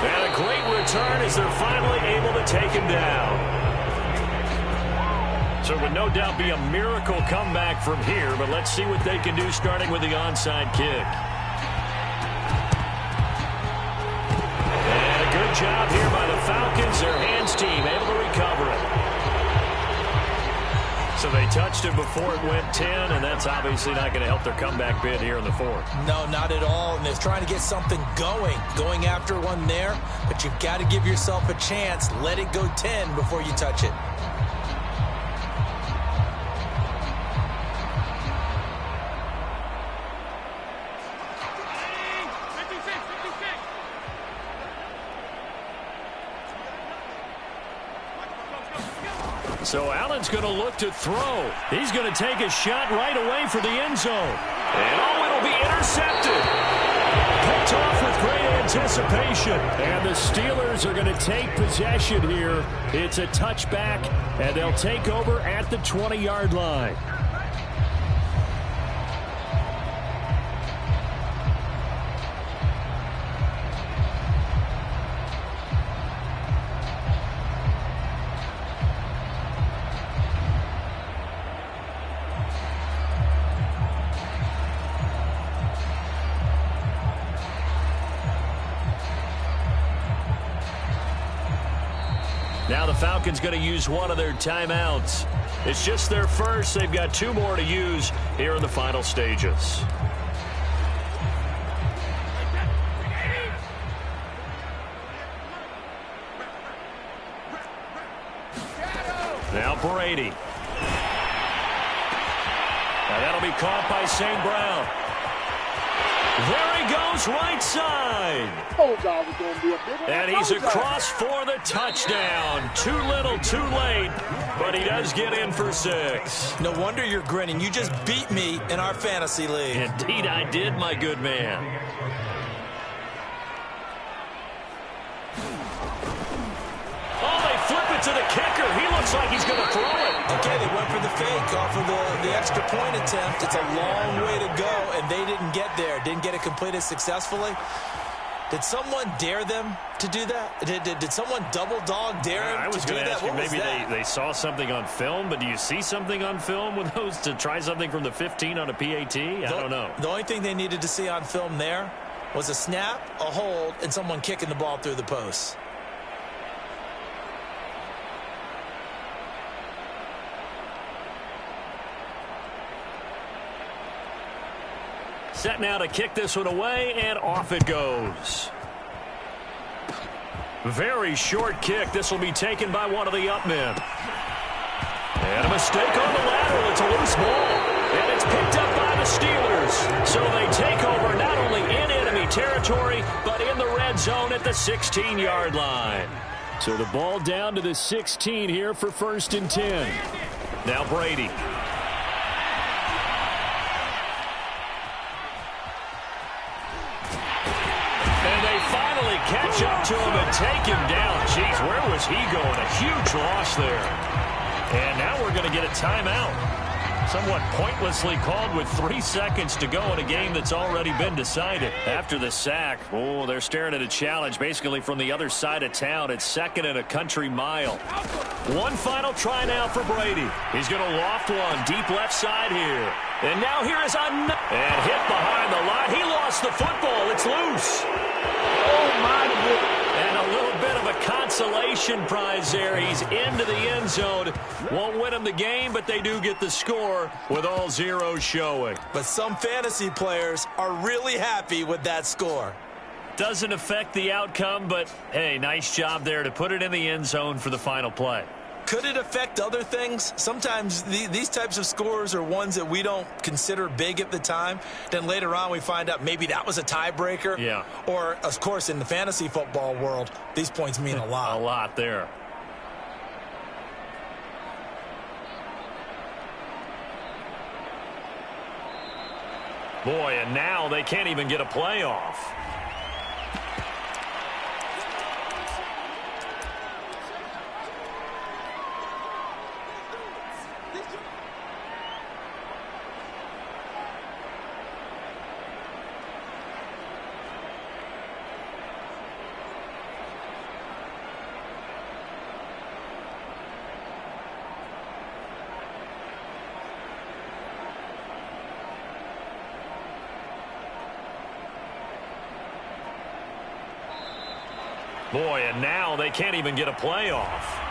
And a great return as they're finally able to take him down. So it would no doubt be a miracle comeback from here, but let's see what they can do starting with the onside kick. And a good job here by the Falcons. Their hands team able to recover it. So they touched it before it went 10, and that's obviously not going to help their comeback bid here in the 4th. No, not at all. And they're trying to get something going after one there. But you've got to give yourself a chance. Let it go 10 before you touch it. So Allen's going to look to throw. He's going to take a shot right away for the end zone. And it'll be intercepted. Picked off with great anticipation. And the Steelers are going to take possession here. It's a touchback, and they'll take over at the 20-yard line. Now the Falcons going to use one of their timeouts. It's just their first. They've got 2 more to use here in the final stages. Now Brady. Now that'll be caught by St. Brown. There he goes, right side. And he's across for the touchdown. Too little, too late, but he does get in for 6. No wonder you're grinning. You just beat me in our fantasy league. Indeed I did, my good man. Oh, they flip it to the kicker. He looks like he's going to throw it. Okay, they went for the fake off of the extra point attempt. It's a long way to go, and they didn't get there. Didn't get it completed successfully. Did someone dare them to do that? Did someone double dog dare him I was to do going to that? ask you, maybe they saw something on film, but do you see something on film with those to try something from the 15 on a PAT? I don't know. The only thing they needed to see on film there was a snap, a hold, and someone kicking the ball through the post. Set now to kick this one away, and off it goes. Very short kick. This will be taken by one of the up men. And a mistake on the lateral. It's a loose ball. And it's picked up by the Steelers. So they take over not only in enemy territory, but in the red zone at the 16-yard line. So the ball down to the 16 here for 1st and 10. Now Brady. Catch up to him and take him down. Jeez, where was he going? A huge loss there. And now we're going to get a timeout. Somewhat pointlessly called with 3 seconds to go in a game that's already been decided. After the sack, oh, they're staring at a challenge basically from the other side of town. It's 2nd and a country mile. One final try now for Brady. He's going to loft one deep left side here. And now here is and hit behind the line. He lost the football. It's loose. And a little bit of a consolation prize there. He's into the end zone. Won't win him the game, but they do get the score with all zeros showing. But some fantasy players are really happy with that score. Doesn't affect the outcome, but, hey, nice job there to put it in the end zone for the final play. Could it affect other things? Sometimes these types of scores are ones that we don't consider big at the time. Then later on we find out maybe that was a tiebreaker. Yeah. Or, of course, in the fantasy football world, these points mean a lot. A lot there. Boy, and now they can't even get a playoff. Boy, and now they can't even get a playoff.